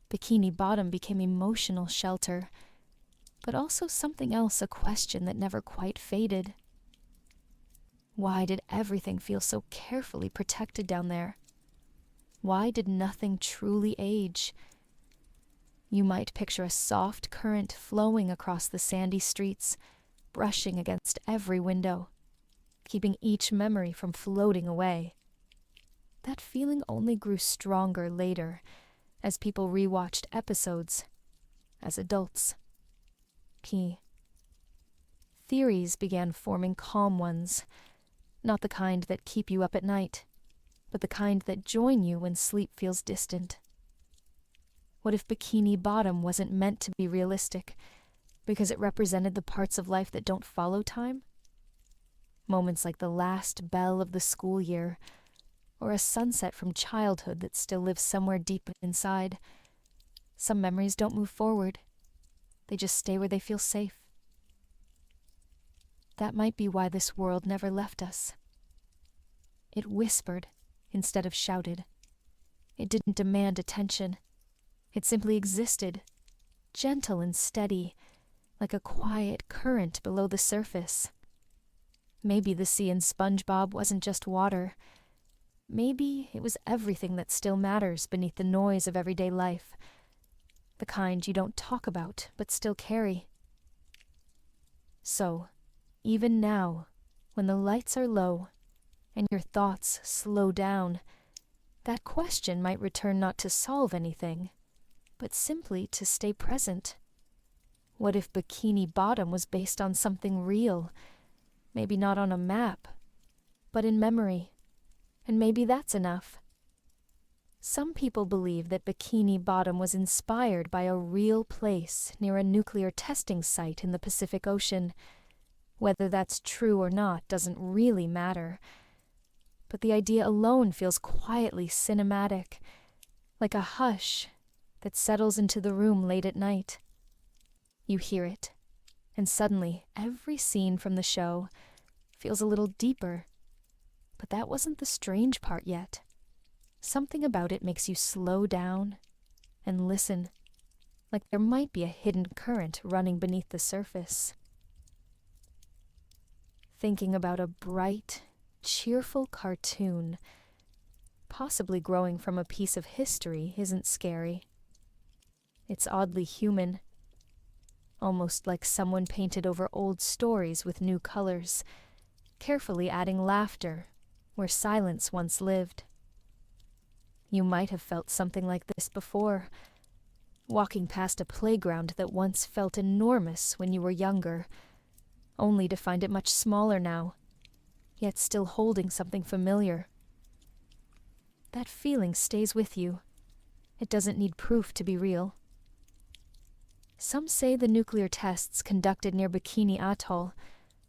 Bikini Bottom became emotional shelter, but also something else, a question that never quite faded. Why did everything feel so carefully protected down there? Why did nothing truly age? You might picture a soft current flowing across the sandy streets, brushing against every window, keeping each memory from floating away. That feeling only grew stronger later, as people rewatched episodes, as adults. Theories began forming, calm ones, not the kind that keep you up at night, but the kind that join you when sleep feels distant. What if Bikini Bottom wasn't meant to be realistic, because it represented the parts of life that don't follow time? Moments like the last bell of the school year, or a sunset from childhood that still lives somewhere deep inside. Some memories don't move forward. They just stay where they feel safe. That might be why this world never left us. It whispered instead of shouted. It didn't demand attention. It simply existed, gentle and steady, like a quiet current below the surface. Maybe the sea in SpongeBob wasn't just water. Maybe it was everything that still matters beneath the noise of everyday life, the kind you don't talk about but still carry. So, even now, when the lights are low and your thoughts slow down, that question might return not to solve anything, but simply to stay present. What if Bikini Bottom was based on something real, maybe not on a map, but in memory, and maybe that's enough. Some people believe that Bikini Bottom was inspired by a real place near a nuclear testing site in the Pacific Ocean. Whether that's true or not doesn't really matter, but the idea alone feels quietly cinematic, like a hush that settles into the room late at night. You hear it, and suddenly every scene from the show feels a little deeper. But that wasn't the strange part yet. Something about it makes you slow down and listen, like there might be a hidden current running beneath the surface. Thinking about a bright, cheerful cartoon, possibly growing from a piece of history, isn't scary. It's oddly human, almost like someone painted over old stories with new colors, carefully adding laughter where silence once lived. You might have felt something like this before, walking past a playground that once felt enormous when you were younger, only to find it much smaller now, yet still holding something familiar. That feeling stays with you. It doesn't need proof to be real. Some say the nuclear tests conducted near Bikini Atoll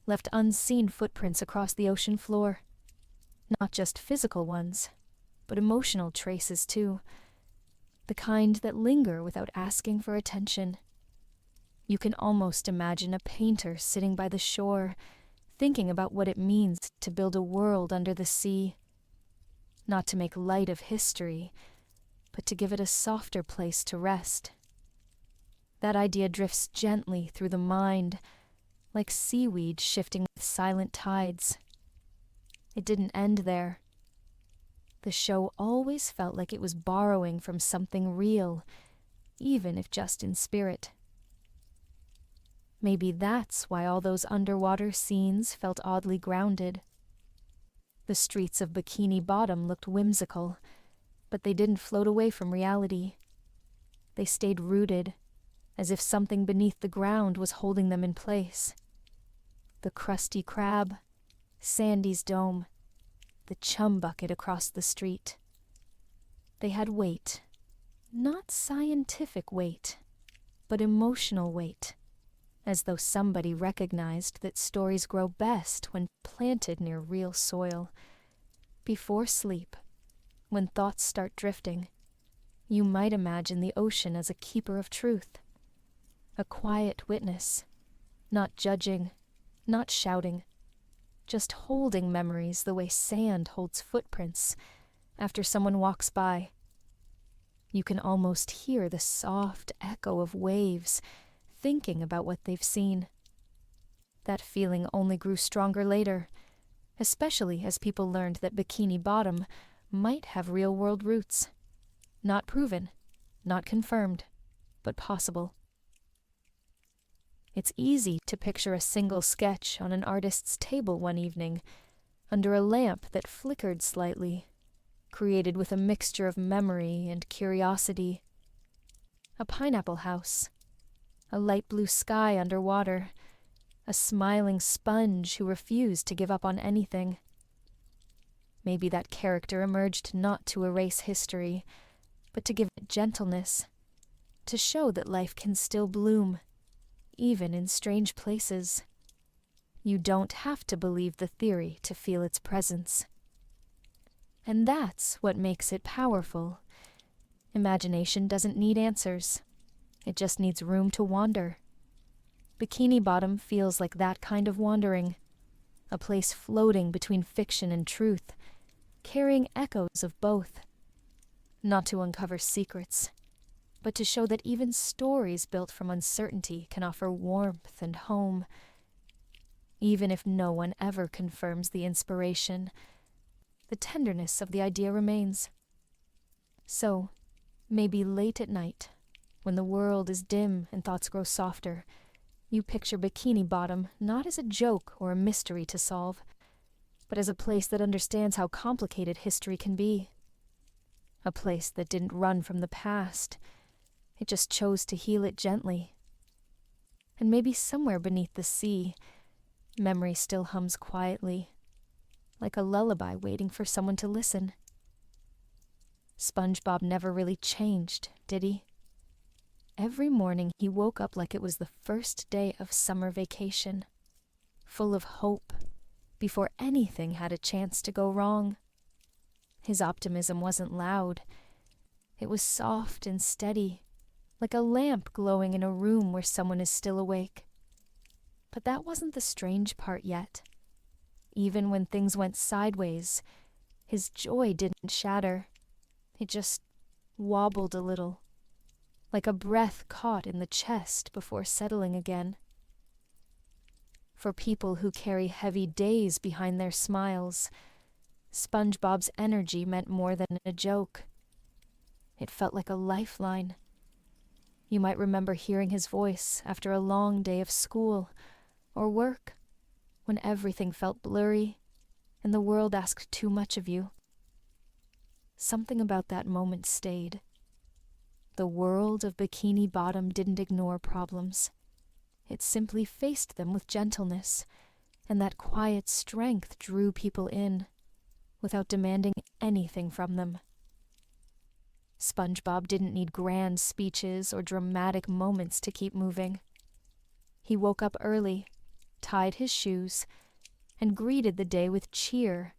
left unseen footprints across the ocean floor. Not just physical ones, but emotional traces too. The kind that linger without asking for attention. You can almost imagine a painter sitting by the shore, thinking about what it means to build a world under the sea. Not to make light of history, but to give it a softer place to rest. That idea drifts gently through the mind, like seaweed shifting with silent tides. It didn't end there. The show always felt like it was borrowing from something real, even if just in spirit. Maybe that's why all those underwater scenes felt oddly grounded. The streets of Bikini Bottom looked whimsical, but they didn't float away from reality. They stayed rooted, as if something beneath the ground was holding them in place. The Krusty Krab, Sandy's dome, the chum bucket across the street. They had weight, not scientific weight, but emotional weight, as though somebody recognized that stories grow best when planted near real soil. Before sleep, when thoughts start drifting, you might imagine the ocean as a keeper of truth, a quiet witness, not judging, not shouting, just holding memories the way sand holds footprints after someone walks by. You can almost hear the soft echo of waves thinking about what they've seen. That feeling only grew stronger later, especially as people learned that Bikini Bottom might have real-world roots. Not proven, not confirmed, but possible. It's easy to picture a single sketch on an artist's table one evening, under a lamp that flickered slightly, created with a mixture of memory and curiosity. A pineapple house, a light blue sky underwater, a smiling sponge who refused to give up on anything. Maybe that character emerged not to erase history, but to give it gentleness, to show that life can still bloom, even in strange places. You don't have to believe the theory to feel its presence. And that's what makes it powerful. Imagination doesn't need answers. It just needs room to wander. Bikini Bottom feels like that kind of wandering, a place floating between fiction and truth, carrying echoes of both. Not to uncover secrets, but to show that even stories built from uncertainty can offer warmth and home. Even if no one ever confirms the inspiration, the tenderness of the idea remains. So, maybe late at night, when the world is dim and thoughts grow softer, you picture Bikini Bottom not as a joke or a mystery to solve, but as a place that understands how complicated history can be. A place that didn't run from the past. It just chose to heal it gently. And maybe somewhere beneath the sea, memory still hums quietly, like a lullaby waiting for someone to listen. SpongeBob never really changed, did he? Every morning he woke up like it was the first day of summer vacation, full of hope, before anything had a chance to go wrong. His optimism wasn't loud. It was soft and steady, like a lamp glowing in a room where someone is still awake. But that wasn't the strange part yet. Even when things went sideways, his joy didn't shatter. It just wobbled a little, like a breath caught in the chest before settling again. For people who carry heavy days behind their smiles, SpongeBob's energy meant more than a joke. It felt like a lifeline. You might remember hearing his voice after a long day of school or work, when everything felt blurry and the world asked too much of you. Something about that moment stayed. The world of Bikini Bottom didn't ignore problems. It simply faced them with gentleness, and that quiet strength drew people in, without demanding anything from them. SpongeBob didn't need grand speeches or dramatic moments to keep moving. He woke up early, tied his shoes, and greeted the day with cheer,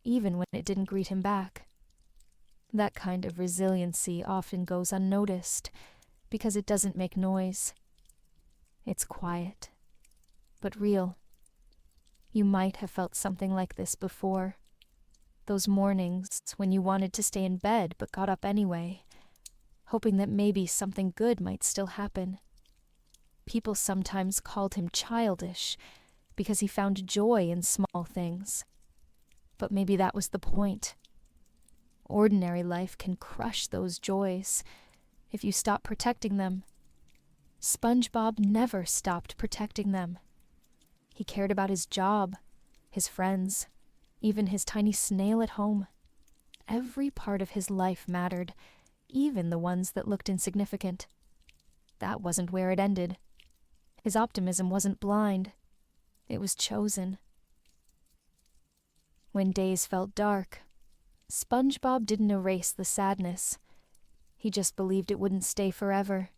even when it didn't greet him back. That kind of resiliency often goes unnoticed because it doesn't make noise. It's quiet, but real. You might have felt something like this before. Those mornings when you wanted to stay in bed but got up anyway, hoping that maybe something good might still happen. People sometimes called him childish because he found joy in small things. But maybe that was the point. Ordinary life can crush those joys if you stop protecting them. SpongeBob never stopped protecting them. He cared about his job, his friends, even his tiny snail at home. Every part of his life mattered, even the ones that looked insignificant. That wasn't where it ended. His optimism wasn't blind. It was chosen. When days felt dark, SpongeBob didn't erase the sadness. He just believed it wouldn't stay forever.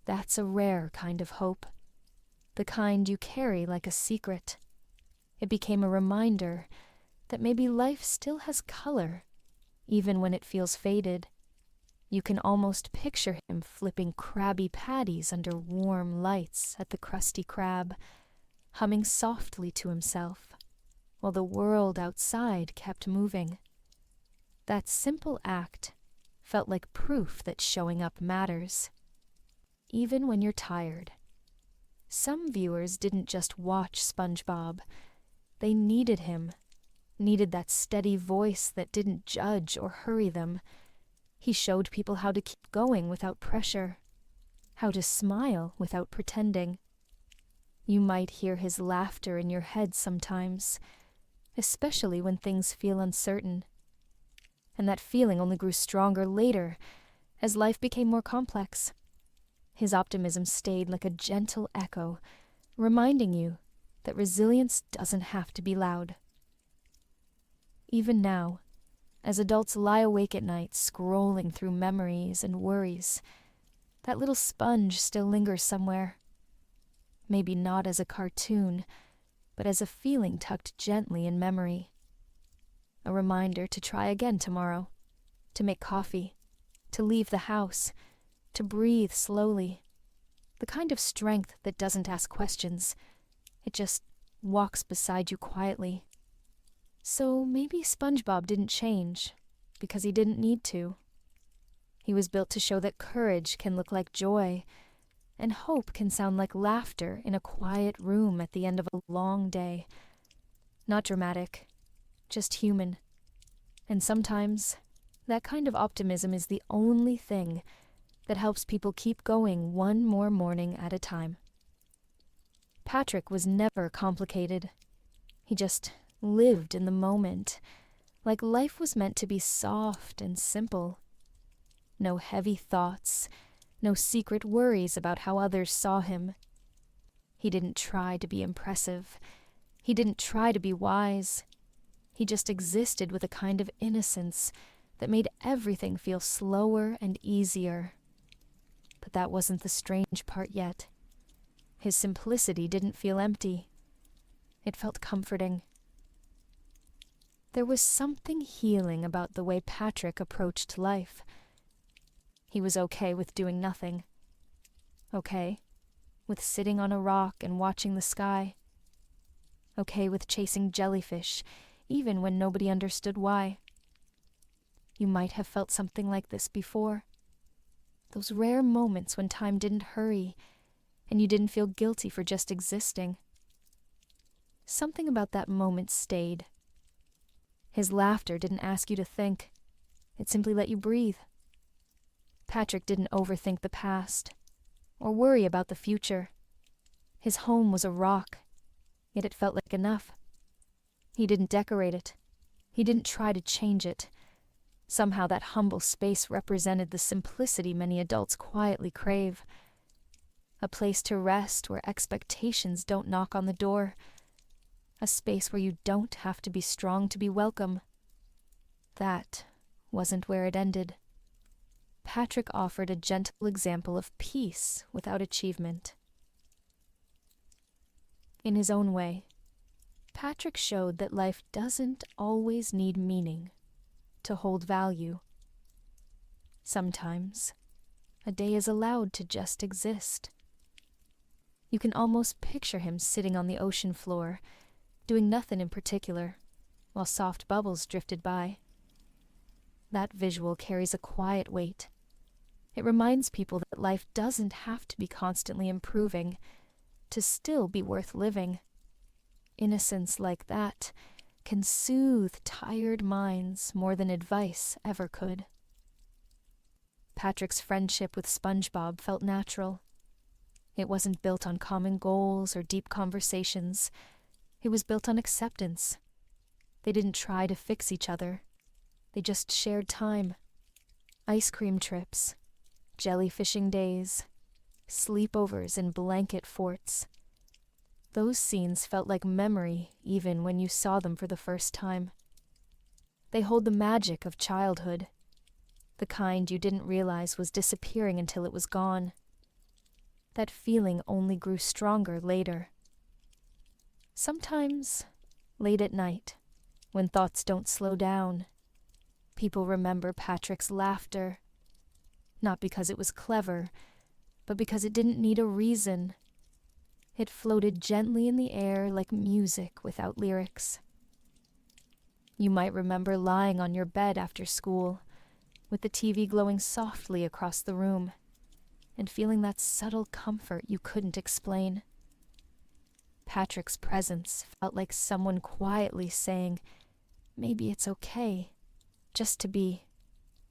That's a rare kind of hope. The kind you carry like a secret. It became a reminder that maybe life still has color, even when it feels faded. You can almost picture him flipping Krabby Patties under warm lights at the Krusty Krab, humming softly to himself, while the world outside kept moving. That simple act felt like proof that showing up matters, even when you're tired. Some viewers didn't just watch SpongeBob. They needed him, needed that steady voice that didn't judge or hurry them. He showed people how to keep going without pressure, how to smile without pretending. You might hear his laughter in your head sometimes, especially when things feel uncertain. And that feeling only grew stronger later, as life became more complex. His optimism stayed like a gentle echo, reminding you that resilience doesn't have to be loud. Even now, as adults lie awake at night scrolling through memories and worries, that little sponge still lingers somewhere. Maybe not as a cartoon, but as a feeling tucked gently in memory. A reminder to try again tomorrow, to make coffee, to leave the house, to breathe slowly. The kind of strength that doesn't ask questions. It just walks beside you quietly. So maybe SpongeBob didn't change because he didn't need to. He was built to show that courage can look like joy, and hope can sound like laughter in a quiet room at the end of a long day. Not dramatic, just human. And sometimes, that kind of optimism is the only thing that helps people keep going one more morning at a time. Patrick was never complicated. He just lived in the moment, like life was meant to be soft and simple. No heavy thoughts, no secret worries about how others saw him. He didn't try to be impressive. He didn't try to be wise. He just existed with a kind of innocence that made everything feel slower and easier. But that wasn't the strange part yet. His simplicity didn't feel empty. It felt comforting. There was something healing about the way Patrick approached life. He was okay with doing nothing. Okay with sitting on a rock and watching the sky. Okay with chasing jellyfish, even when nobody understood why. You might have felt something like this before. Those rare moments when time didn't hurry, and you didn't feel guilty for just existing. Something about that moment stayed. His laughter didn't ask you to think. It simply let you breathe. Patrick didn't overthink the past, or worry about the future. His home was a rock, yet it felt like enough. He didn't decorate it. He didn't try to change it. Somehow that humble space represented the simplicity many adults quietly crave. A place to rest where expectations don't knock on the door. A space where you don't have to be strong to be welcome. That wasn't where it ended. Patrick offered a gentle example of peace without achievement. In his own way, Patrick showed that life doesn't always need meaning to hold value. Sometimes, a day is allowed to just exist. You can almost picture him sitting on the ocean floor, doing nothing in particular, while soft bubbles drifted by. That visual carries a quiet weight. It reminds people that life doesn't have to be constantly improving to still be worth living. Innocence like that can soothe tired minds more than advice ever could. Patrick's friendship with SpongeBob felt natural. It wasn't built on common goals or deep conversations. It was built on acceptance. They didn't try to fix each other. They just shared time. Ice cream trips, jellyfishing days, sleepovers in blanket forts. Those scenes felt like memory even when you saw them for the first time. They hold the magic of childhood, the kind you didn't realize was disappearing until it was gone. That feeling only grew stronger later. Sometimes, late at night, when thoughts don't slow down, people remember Patrick's laughter, not because it was clever, but because it didn't need a reason. It floated gently in the air like music without lyrics. You might remember lying on your bed after school, with the TV glowing softly across the room, and feeling that subtle comfort you couldn't explain. Patrick's presence felt like someone quietly saying, maybe it's okay, just to be,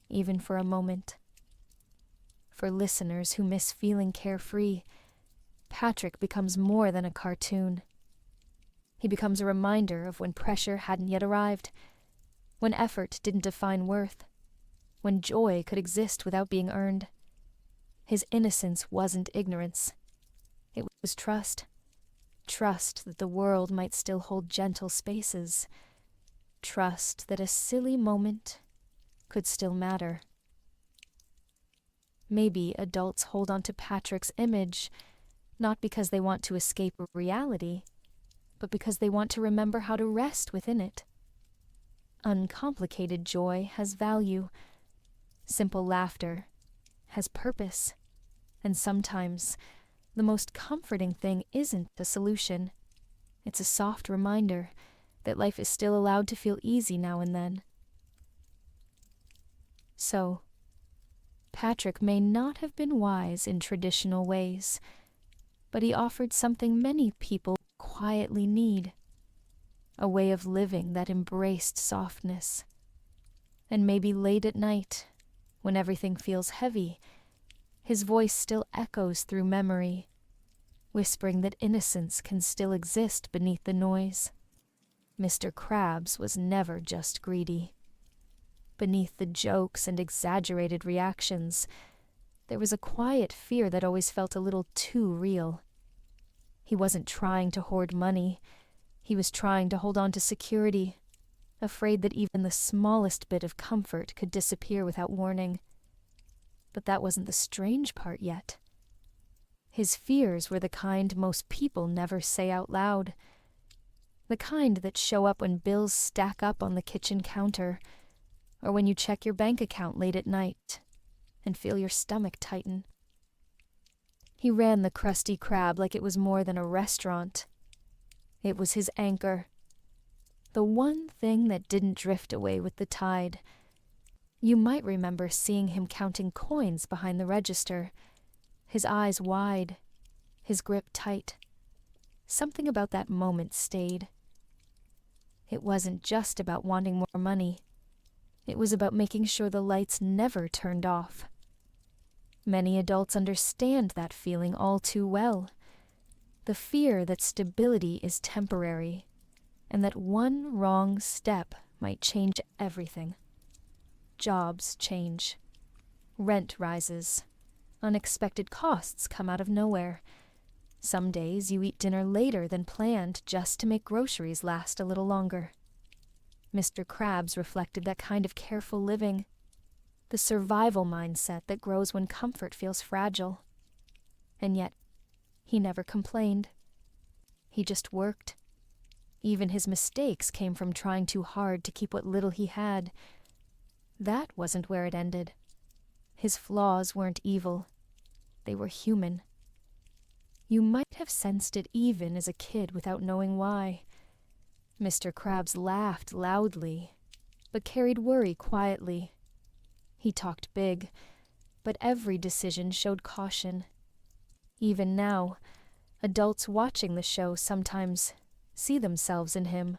even for a moment. For listeners who miss feeling carefree, Patrick becomes more than a cartoon. He becomes a reminder of when pressure hadn't yet arrived, when effort didn't define worth, when joy could exist without being earned. His innocence wasn't ignorance. It was trust. Trust that the world might still hold gentle spaces. Trust that a silly moment could still matter. Maybe adults hold on to Patrick's image, not because they want to escape reality, but because they want to remember how to rest within it. Uncomplicated joy has value. Simple laughter has purpose. And sometimes, the most comforting thing isn't a solution. It's a soft reminder that life is still allowed to feel easy now and then. So, Patrick may not have been wise in traditional ways, but he offered something many people quietly need, a way of living that embraced softness. And maybe late at night, when everything feels heavy, his voice still echoes through memory, whispering that innocence can still exist beneath the noise. Mr. Krabs was never just greedy. Beneath the jokes and exaggerated reactions, there was a quiet fear that always felt a little too real. He wasn't trying to hoard money. He was trying to hold on to security, afraid that even the smallest bit of comfort could disappear without warning. But that wasn't the strange part yet. His fears were the kind most people never say out loud. The kind that show up when bills stack up on the kitchen counter, or when you check your bank account late at night and feel your stomach tighten. He ran the Krusty Krab like it was more than a restaurant. It was his anchor. The one thing that didn't drift away with the tide. You might remember seeing him counting coins behind the register, his eyes wide, his grip tight. Something about that moment stayed. It wasn't just about wanting more money. It was about making sure the lights never turned off. Many adults understand that feeling all too well. The fear that stability is temporary, and that one wrong step might change everything. Jobs change. Rent rises. Unexpected costs come out of nowhere. Some days you eat dinner later than planned just to make groceries last a little longer. Mr. Krabs reflected that kind of careful living, the survival mindset that grows when comfort feels fragile. And yet, he never complained. He just worked. Even his mistakes came from trying too hard to keep what little he had. That wasn't where it ended. His flaws weren't evil. They were human. You might have sensed it even as a kid without knowing why. Mr. Krabs laughed loudly, but carried worry quietly. He talked big, but every decision showed caution. Even now, adults watching the show sometimes see themselves in him.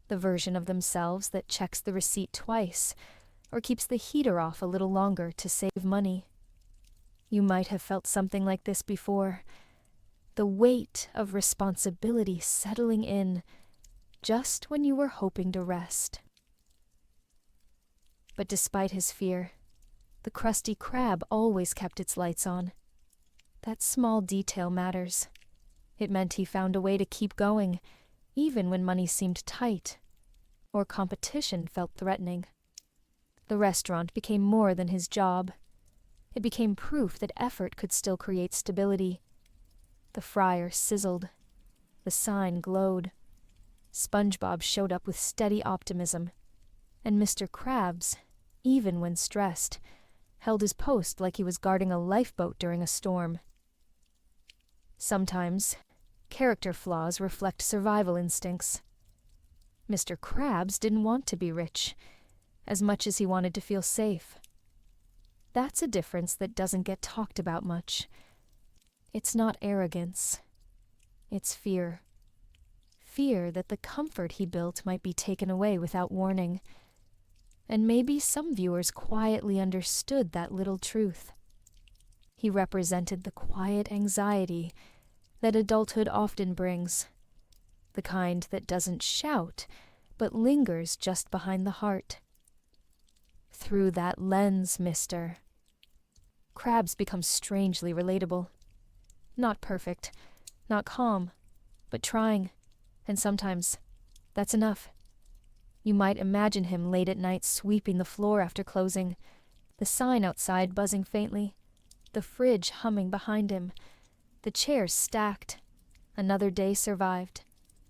The version of themselves that checks the receipt twice, or keeps the heater off a little longer to save money. You might have felt something like this before. The weight of responsibility settling in just when you were hoping to rest. But despite his fear, the Krusty Krab always kept its lights on. That small detail matters. It meant he found a way to keep going, even when money seemed tight, or competition felt threatening. The restaurant became more than his job. It became proof that effort could still create stability. The fryer sizzled. The sign glowed. SpongeBob showed up with steady optimism. And Mr. Krabs, even when stressed, held his post like he was guarding a lifeboat during a storm. Sometimes, character flaws reflect survival instincts. Mr. Krabs didn't want to be rich, as much as he wanted to feel safe. That's a difference that doesn't get talked about much. It's not arrogance. It's fear. Fear that the comfort he built might be taken away without warning. And maybe some viewers quietly understood that little truth. He represented the quiet anxiety that adulthood often brings, the kind that doesn't shout, but lingers just behind the heart. Through that lens, Mr. Krabs becomes strangely relatable. Not perfect, not calm, but trying, and sometimes that's enough. You might imagine him late at night sweeping the floor after closing, the sign outside buzzing faintly, the fridge humming behind him, the chairs stacked. Another day survived.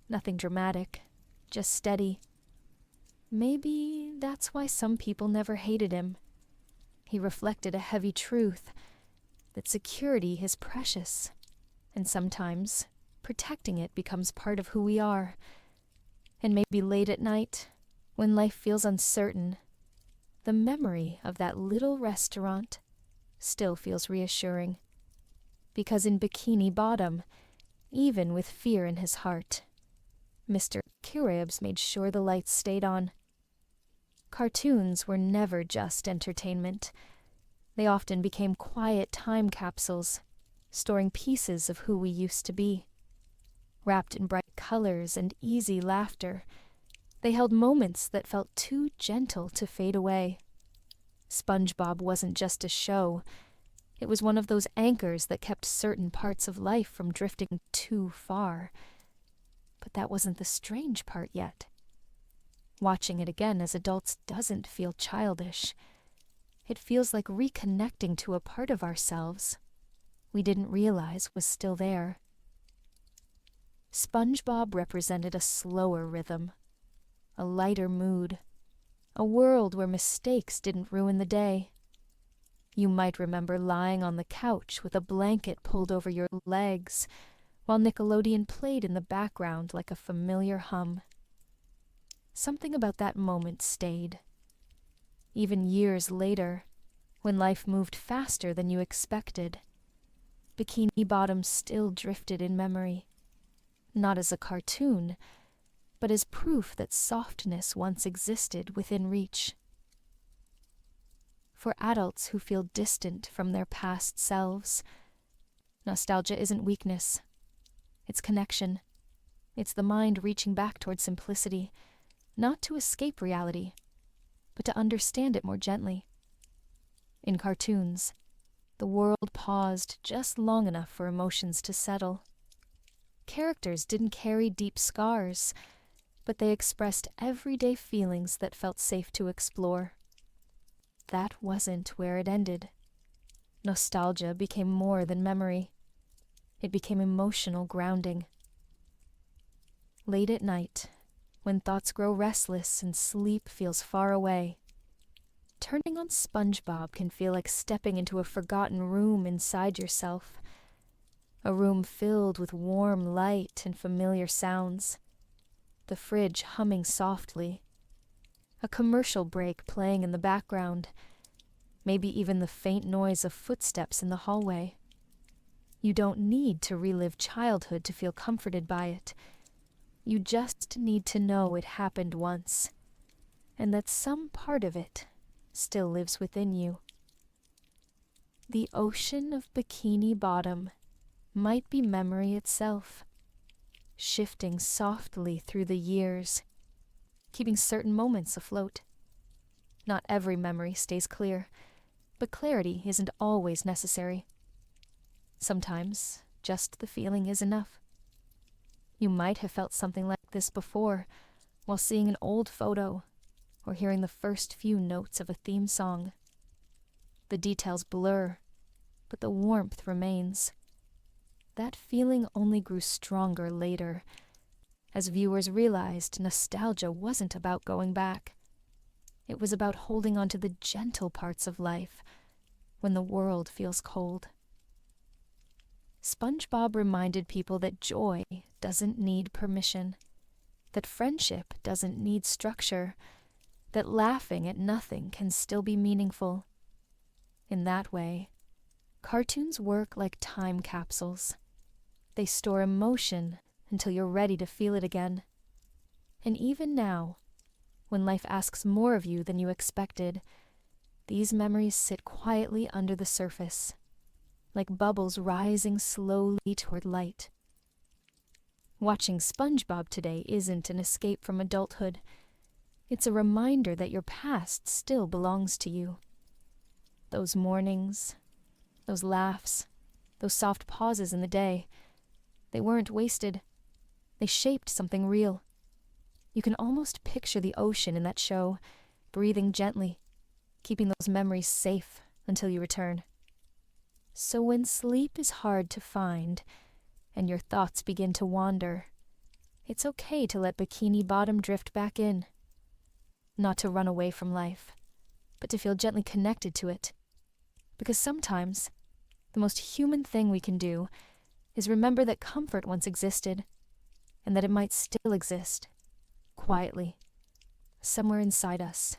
Nothing dramatic, just steady. Maybe that's why some people never hated him. He reflected a heavy truth, that security is precious, and sometimes protecting it becomes part of who we are. And maybe late at night, when life feels uncertain, the memory of that little restaurant still feels reassuring. Because in Bikini Bottom, even with fear in his heart, Mr. Krabs made sure the lights stayed on. Cartoons were never just entertainment. They often became quiet time capsules, storing pieces of who we used to be. Wrapped in bright colors and easy laughter, they held moments that felt too gentle to fade away. SpongeBob wasn't just a show. It was one of those anchors that kept certain parts of life from drifting too far. But that wasn't the strange part yet. Watching it again as adults doesn't feel childish. It feels like reconnecting to a part of ourselves we didn't realize was still there. SpongeBob represented a slower rhythm, a lighter mood, a world where mistakes didn't ruin the day. You might remember lying on the couch with a blanket pulled over your legs while Nickelodeon played in the background like a familiar hum. Something about that moment stayed. Even years later, when life moved faster than you expected, Bikini Bottom still drifted in memory, not as a cartoon, but as proof that softness once existed within reach. For adults who feel distant from their past selves, nostalgia isn't weakness. It's connection. It's the mind reaching back toward simplicity, not to escape reality, but to understand it more gently. In cartoons, the world paused just long enough for emotions to settle. Characters didn't carry deep scars, but they expressed everyday feelings that felt safe to explore. That wasn't where it ended. Nostalgia became more than memory. It became emotional grounding. Late at night, when thoughts grow restless and sleep feels far away, turning on SpongeBob can feel like stepping into a forgotten room inside yourself. A room filled with warm light and familiar sounds. The fridge humming softly. A commercial break playing in the background. Maybe even the faint noise of footsteps in the hallway. You don't need to relive childhood to feel comforted by it. You just need to know it happened once, and that some part of it still lives within you. The ocean of Bikini Bottom might be memory itself, shifting softly through the years, keeping certain moments afloat. Not every memory stays clear, but clarity isn't always necessary. Sometimes just the feeling is enough. You might have felt something like this before, while seeing an old photo or hearing the first few notes of a theme song. The details blur, but the warmth remains. That feeling only grew stronger later, as viewers realized nostalgia wasn't about going back. It was about holding on to the gentle parts of life when the world feels cold. SpongeBob reminded people that joy doesn't need permission, that friendship doesn't need structure, that laughing at nothing can still be meaningful. In that way, cartoons work like time capsules. They store emotion until you're ready to feel it again. And even now, when life asks more of you than you expected, these memories sit quietly under the surface, like bubbles rising slowly toward light. Watching SpongeBob today isn't an escape from adulthood. It's a reminder that your past still belongs to you. Those mornings, those laughs, those soft pauses in the day, they weren't wasted. They shaped something real. You can almost picture the ocean in that show, breathing gently, keeping those memories safe until you return. So when sleep is hard to find and your thoughts begin to wander, it's okay to let Bikini Bottom drift back in. Not to run away from life, but to feel gently connected to it. Because sometimes, the most human thing we can do is remember that comfort once existed, and that it might still exist, quietly, somewhere inside us.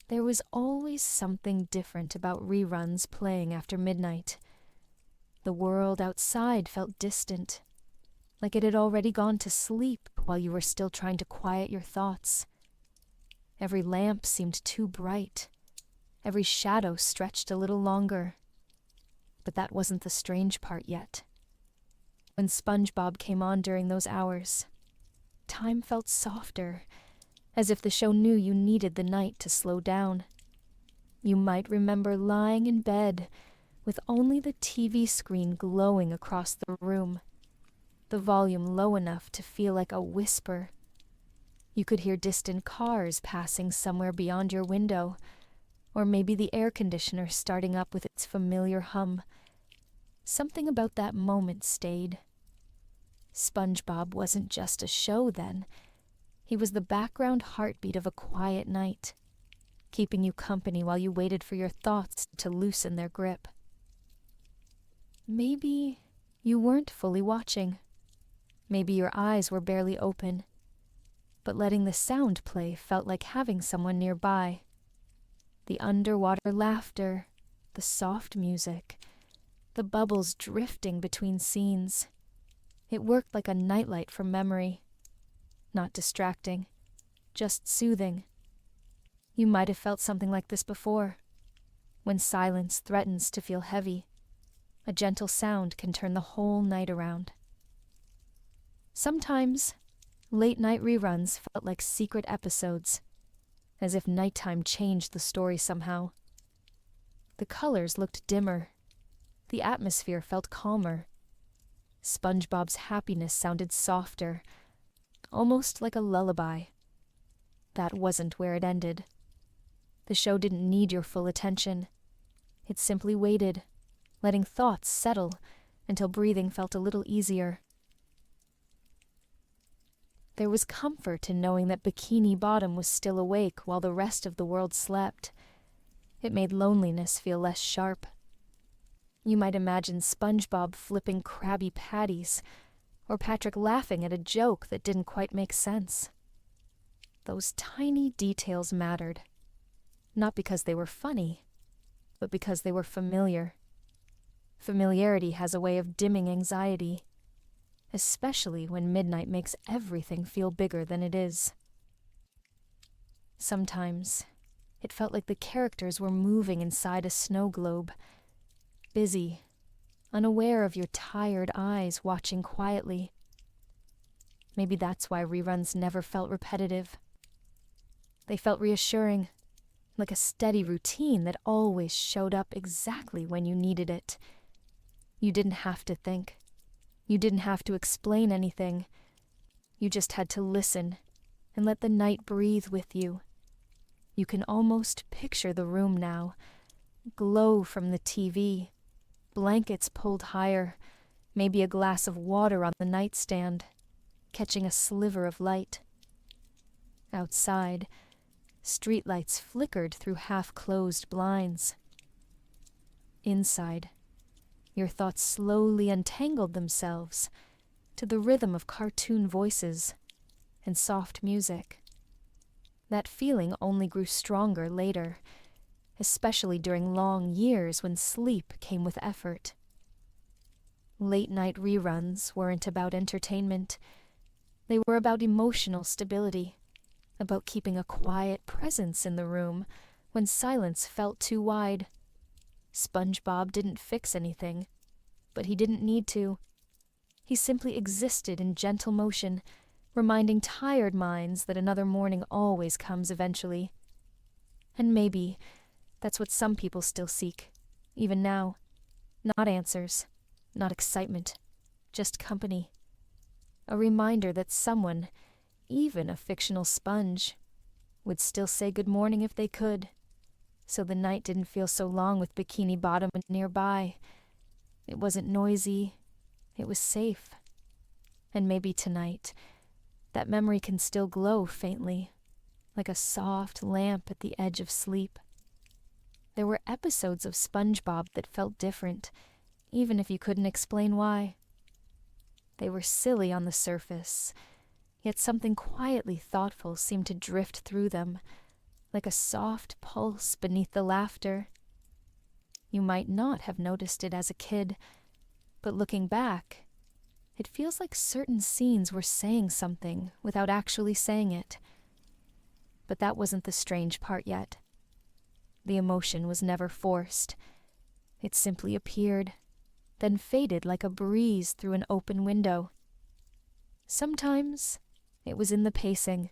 There was always something different about reruns playing after midnight. The world outside felt distant, like it had already gone to sleep while you were still trying to quiet your thoughts. Every lamp seemed too bright. Every shadow stretched a little longer. But that wasn't the strange part yet. When SpongeBob came on during those hours, time felt softer, as if the show knew you needed the night to slow down. You might remember lying in bed with only the TV screen glowing across the room, the volume low enough to feel like a whisper, You could hear distant cars passing somewhere beyond your window, or maybe the air conditioner starting up with its familiar hum. Something about that moment stayed. SpongeBob wasn't just a show then. He was the background heartbeat of a quiet night, keeping you company while you waited for your thoughts to loosen their grip. Maybe you weren't fully watching. Maybe your eyes were barely open, but letting the sound play felt like having someone nearby. The underwater laughter, the soft music, the bubbles drifting between scenes. It worked like a nightlight from memory. Not distracting, just soothing. You might have felt something like this before. When silence threatens to feel heavy, a gentle sound can turn the whole night around. Sometimes, late-night reruns felt like secret episodes, as if nighttime changed the story somehow. The colors looked dimmer. The atmosphere felt calmer. SpongeBob's happiness sounded softer, almost like a lullaby. That wasn't where it ended. The show didn't need your full attention. It simply waited, letting thoughts settle until breathing felt a little easier. There was comfort in knowing that Bikini Bottom was still awake while the rest of the world slept. It made loneliness feel less sharp. You might imagine SpongeBob flipping Krabby Patties, or Patrick laughing at a joke that didn't quite make sense. Those tiny details mattered, not because they were funny, but because they were familiar. Familiarity has a way of dimming anxiety, especially when midnight makes everything feel bigger than it is. Sometimes, it felt like the characters were moving inside a snow globe, busy, unaware of your tired eyes watching quietly. Maybe that's why reruns never felt repetitive. They felt reassuring, like a steady routine that always showed up exactly when you needed it. You didn't have to think. You didn't have to explain anything. You just had to listen and let the night breathe with you. You can almost picture the room now. Glow from the TV, blankets pulled higher, maybe a glass of water on the nightstand, catching a sliver of light. Outside, streetlights flickered through half-closed blinds. Inside, your thoughts slowly untangled themselves to the rhythm of cartoon voices and soft music. That feeling only grew stronger later, especially during long years when sleep came with effort. Late-night reruns weren't about entertainment. They were about emotional stability, about keeping a quiet presence in the room when silence felt too wide. SpongeBob didn't fix anything, but he didn't need to. He simply existed in gentle motion, reminding tired minds that another morning always comes eventually. And maybe that's what some people still seek, even now. Not answers, not excitement, just company. A reminder that someone, even a fictional sponge, would still say good morning if they could, so the night didn't feel so long with Bikini Bottom nearby. It wasn't noisy, it was safe. And maybe tonight, that memory can still glow faintly, like a soft lamp at the edge of sleep. There were episodes of SpongeBob that felt different, even if you couldn't explain why. They were silly on the surface, yet something quietly thoughtful seemed to drift through them, like a soft pulse beneath the laughter. You might not have noticed it as a kid, but looking back, it feels like certain scenes were saying something without actually saying it. But that wasn't the strange part yet. The emotion was never forced. It simply appeared, then faded like a breeze through an open window. Sometimes it was in the pacing.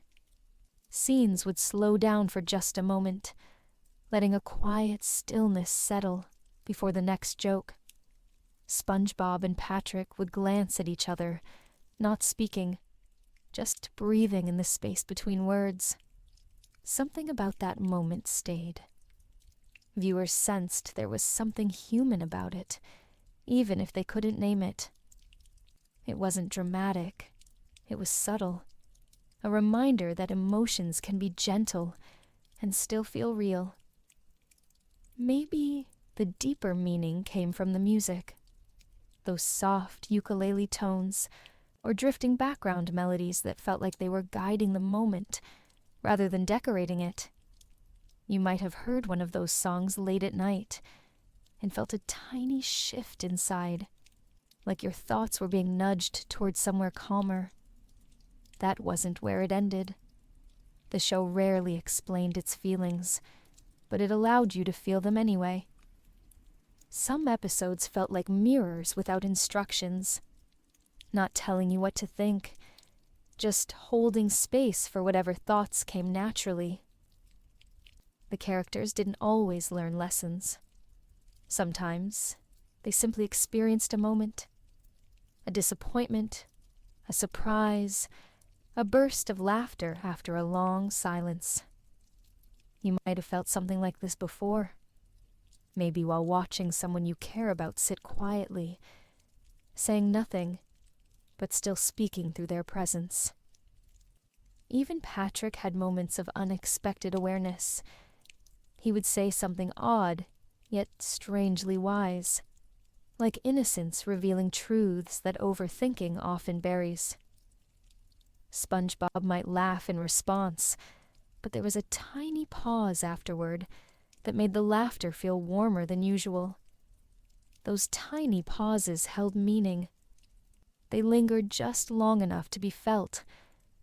Scenes would slow down for just a moment, letting a quiet stillness settle before the next joke. SpongeBob and Patrick would glance at each other, not speaking, just breathing in the space between words. Something about that moment stayed. Viewers sensed there was something human about it, even if they couldn't name it. It wasn't dramatic. It was subtle. A reminder that emotions can be gentle and still feel real. Maybe the deeper meaning came from the music. Those soft ukulele tones, or drifting background melodies that felt like they were guiding the moment rather than decorating it. You might have heard one of those songs late at night and felt a tiny shift inside, like your thoughts were being nudged towards somewhere calmer. That wasn't where it ended. The show rarely explained its feelings, but it allowed you to feel them anyway. Some episodes felt like mirrors without instructions, not telling you what to think, just holding space for whatever thoughts came naturally. The characters didn't always learn lessons. Sometimes they simply experienced a moment, a disappointment, a surprise, a burst of laughter after a long silence. You might have felt something like this before, maybe while watching someone you care about sit quietly, saying nothing, but still speaking through their presence. Even Patrick had moments of unexpected awareness. He would say something odd, yet strangely wise, like innocence revealing truths that overthinking often buries. SpongeBob might laugh in response, but there was a tiny pause afterward that made the laughter feel warmer than usual. Those tiny pauses held meaning. They lingered just long enough to be felt,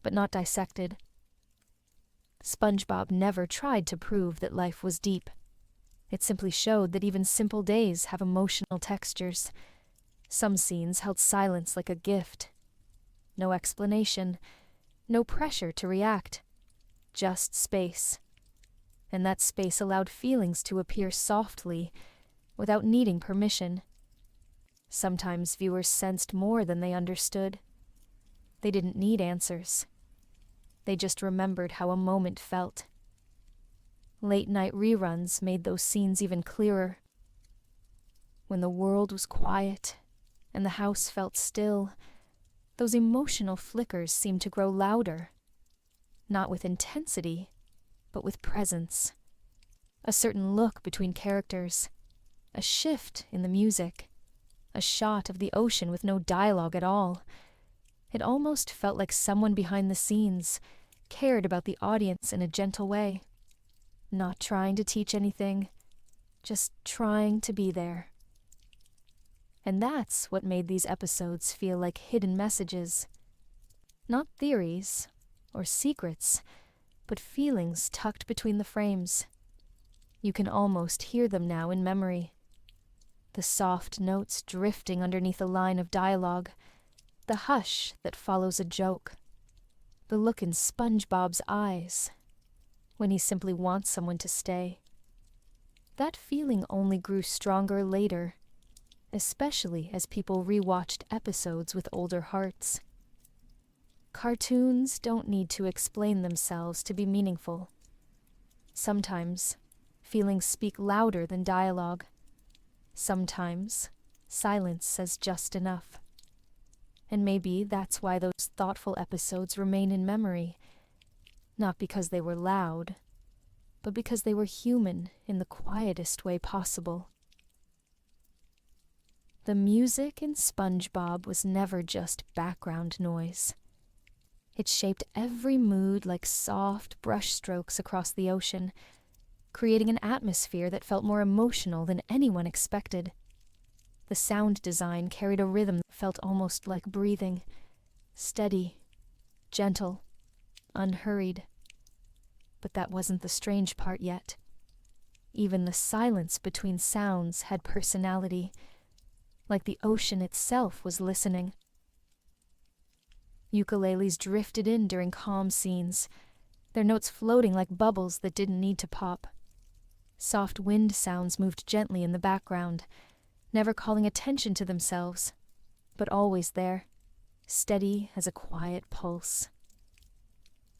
but not dissected. SpongeBob never tried to prove that life was deep. It simply showed that even simple days have emotional textures. Some scenes held silence like a gift. No explanation, no pressure to react, just space. And that space allowed feelings to appear softly, without needing permission. Sometimes viewers sensed more than they understood. They didn't need answers. They just remembered how a moment felt. Late-night reruns made those scenes even clearer. When the world was quiet and the house felt still, those emotional flickers seemed to grow louder, not with intensity, but with presence. A certain look between characters, a shift in the music, a shot of the ocean with no dialogue at all. It almost felt like someone behind the scenes cared about the audience in a gentle way, not trying to teach anything, just trying to be there. And that's what made these episodes feel like hidden messages. Not theories or secrets, but feelings tucked between the frames. You can almost hear them now in memory. The soft notes drifting underneath a line of dialogue, the hush that follows a joke, the look in SpongeBob's eyes when he simply wants someone to stay. That feeling only grew stronger later, especially as people rewatched episodes with older hearts. Cartoons don't need to explain themselves to be meaningful. Sometimes, feelings speak louder than dialogue. Sometimes, silence says just enough. And maybe that's why those thoughtful episodes remain in memory, not because they were loud, but because they were human in the quietest way possible. The music in SpongeBob was never just background noise. It shaped every mood like soft brushstrokes across the ocean, creating an atmosphere that felt more emotional than anyone expected. The sound design carried a rhythm that felt almost like breathing, steady, gentle, unhurried. But that wasn't the strange part yet. Even the silence between sounds had personality, like the ocean itself was listening. Ukuleles drifted in during calm scenes, their notes floating like bubbles that didn't need to pop. Soft wind sounds moved gently in the background, never calling attention to themselves, but always there, steady as a quiet pulse.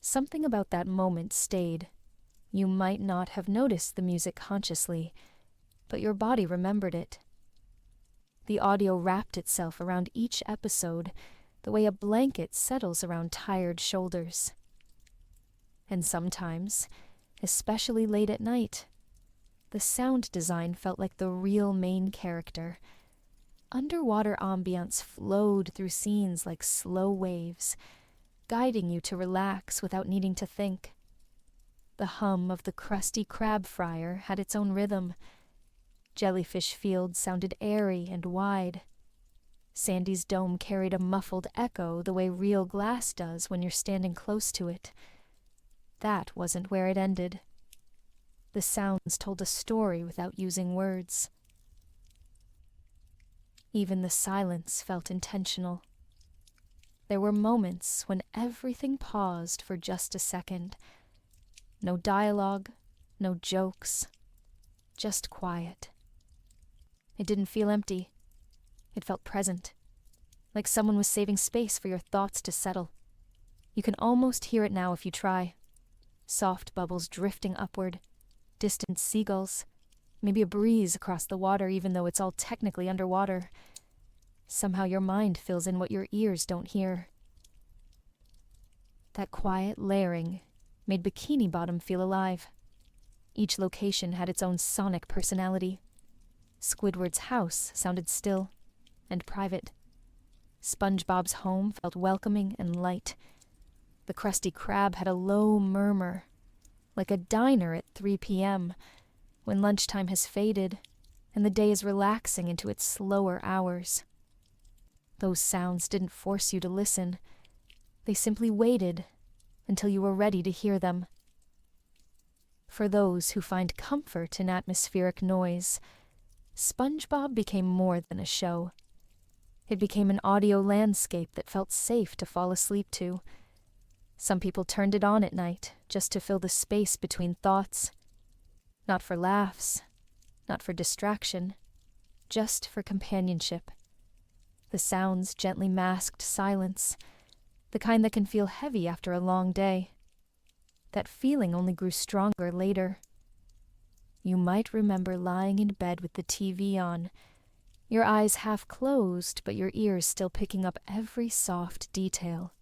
Something about that moment stayed. You might not have noticed the music consciously, but your body remembered it. The audio wrapped itself around each episode, the way a blanket settles around tired shoulders. And sometimes, especially late at night, the sound design felt like the real main character. Underwater ambience flowed through scenes like slow waves, guiding you to relax without needing to think. The hum of the crusty crab fryer had its own rhythm. Jellyfish Field sounded airy and wide. Sandy's dome carried a muffled echo the way real glass does when you're standing close to it. That wasn't where it ended. The sounds told a story without using words. Even the silence felt intentional. There were moments when everything paused for just a second. No dialogue, no jokes, just quiet. It didn't feel empty. It felt present, like someone was saving space for your thoughts to settle. You can almost hear it now if you try. Soft bubbles drifting upward, distant seagulls, maybe a breeze across the water even though it's all technically underwater. Somehow your mind fills in what your ears don't hear. That quiet layering made Bikini Bottom feel alive. Each location had its own sonic personality. Squidward's house sounded still and private. SpongeBob's home felt welcoming and light. The Krusty Krab had a low murmur, like a diner at 3 p.m., when lunchtime has faded and the day is relaxing into its slower hours. Those sounds didn't force you to listen. They simply waited until you were ready to hear them. For those who find comfort in atmospheric noise, SpongeBob became more than a show. It became an audio landscape that felt safe to fall asleep to. Some people turned it on at night just to fill the space between thoughts. Not for laughs, not for distraction, just for companionship. The sounds gently masked silence, the kind that can feel heavy after a long day. That feeling only grew stronger later. You might remember lying in bed with the TV on, your eyes half closed but your ears still picking up every soft detail.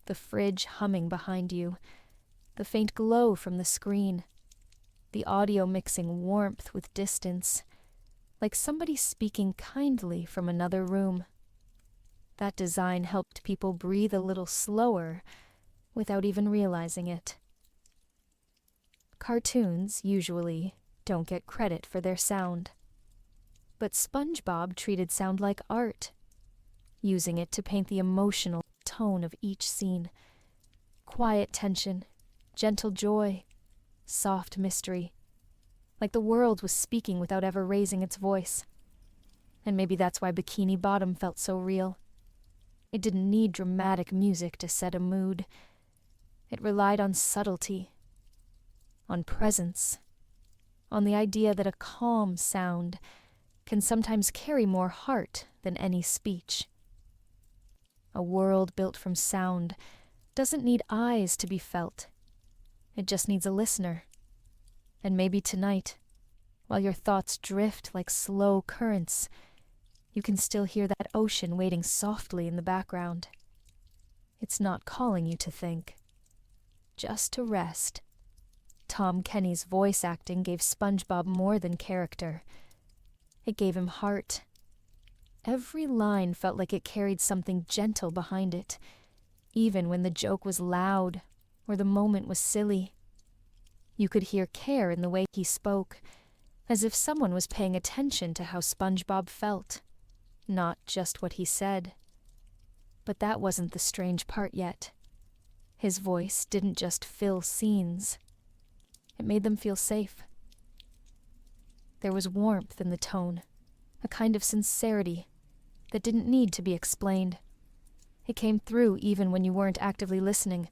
The fridge humming behind you, the faint glow from the screen, the audio mixing warmth with distance, like somebody speaking kindly from another room. That design helped people breathe a little slower without even realizing it. Cartoons, usually, don't get credit for their sound. But SpongeBob treated sound like art, using it to paint the emotional tone of each scene. Quiet tension, gentle joy, soft mystery, like the world was speaking without ever raising its voice. And maybe that's why Bikini Bottom felt so real. It didn't need dramatic music to set a mood. It relied on subtlety, on presence, on the idea that a calm sound can sometimes carry more heart than any speech. A world built from sound doesn't need eyes to be felt. It just needs a listener. And maybe tonight, while your thoughts drift like slow currents, you can still hear that ocean waiting softly in the background. It's not calling you to think, just to rest. Tom Kenny's voice acting gave SpongeBob more than character. It gave him heart. Every line felt like it carried something gentle behind it, even when the joke was loud or the moment was silly. You could hear care in the way he spoke, as if someone was paying attention to how SpongeBob felt, not just what he said. But that wasn't the strange part yet. His voice didn't just fill scenes. It made them feel safe. There was warmth in the tone, a kind of sincerity that didn't need to be explained. It came through even when you weren't actively listening.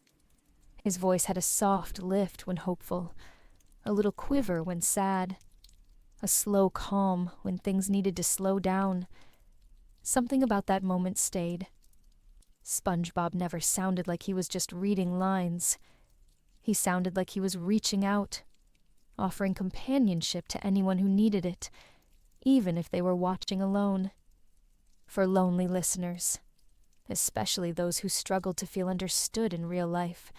His voice had a soft lift when hopeful, a little quiver when sad, a slow calm when things needed to slow down. Something about that moment stayed. SpongeBob never sounded like he was just reading lines. He sounded like he was reaching out, offering companionship to anyone who needed it, even if they were watching alone. For lonely listeners, especially those who struggled to feel understood in real life,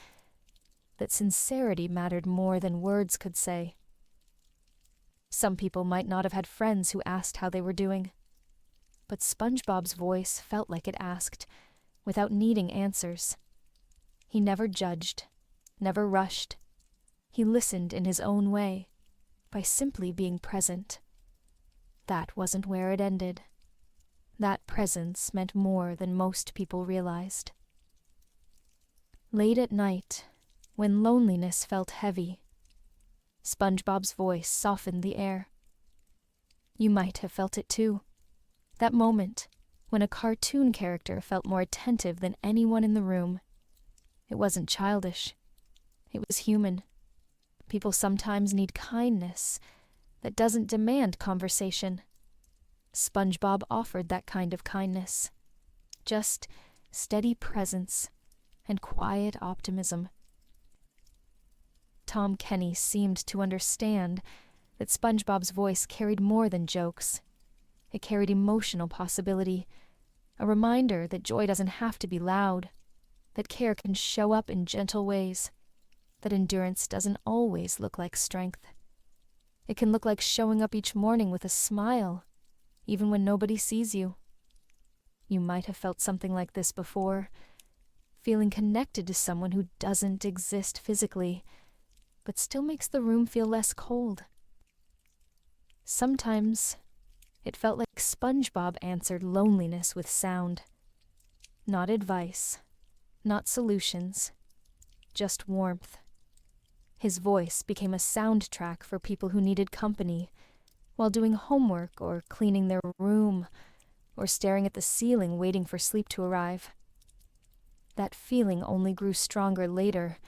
that sincerity mattered more than words could say. Some people might not have had friends who asked how they were doing, but SpongeBob's voice felt like it asked, without needing answers. He never judged, never rushed. He listened in his own way, by simply being present. That wasn't where it ended. That presence meant more than most people realized. Late at night, when loneliness felt heavy, SpongeBob's voice softened the air. You might have felt it too. That moment when a cartoon character felt more attentive than anyone in the room. It wasn't childish. It was human. People sometimes need kindness that doesn't demand conversation. SpongeBob offered that kind of kindness. Just steady presence and quiet optimism. Tom Kenny seemed to understand that SpongeBob's voice carried more than jokes. It carried emotional possibility, a reminder that joy doesn't have to be loud, that care can show up in gentle ways, that endurance doesn't always look like strength. It can look like showing up each morning with a smile, even when nobody sees you. You might have felt something like this before, feeling connected to someone who doesn't exist physically, but still makes the room feel less cold. Sometimes it felt like SpongeBob answered loneliness with sound. Not advice, not solutions, just warmth. His voice became a soundtrack for people who needed company, while doing homework or cleaning their room, or staring at the ceiling waiting for sleep to arrive. That feeling only grew stronger later,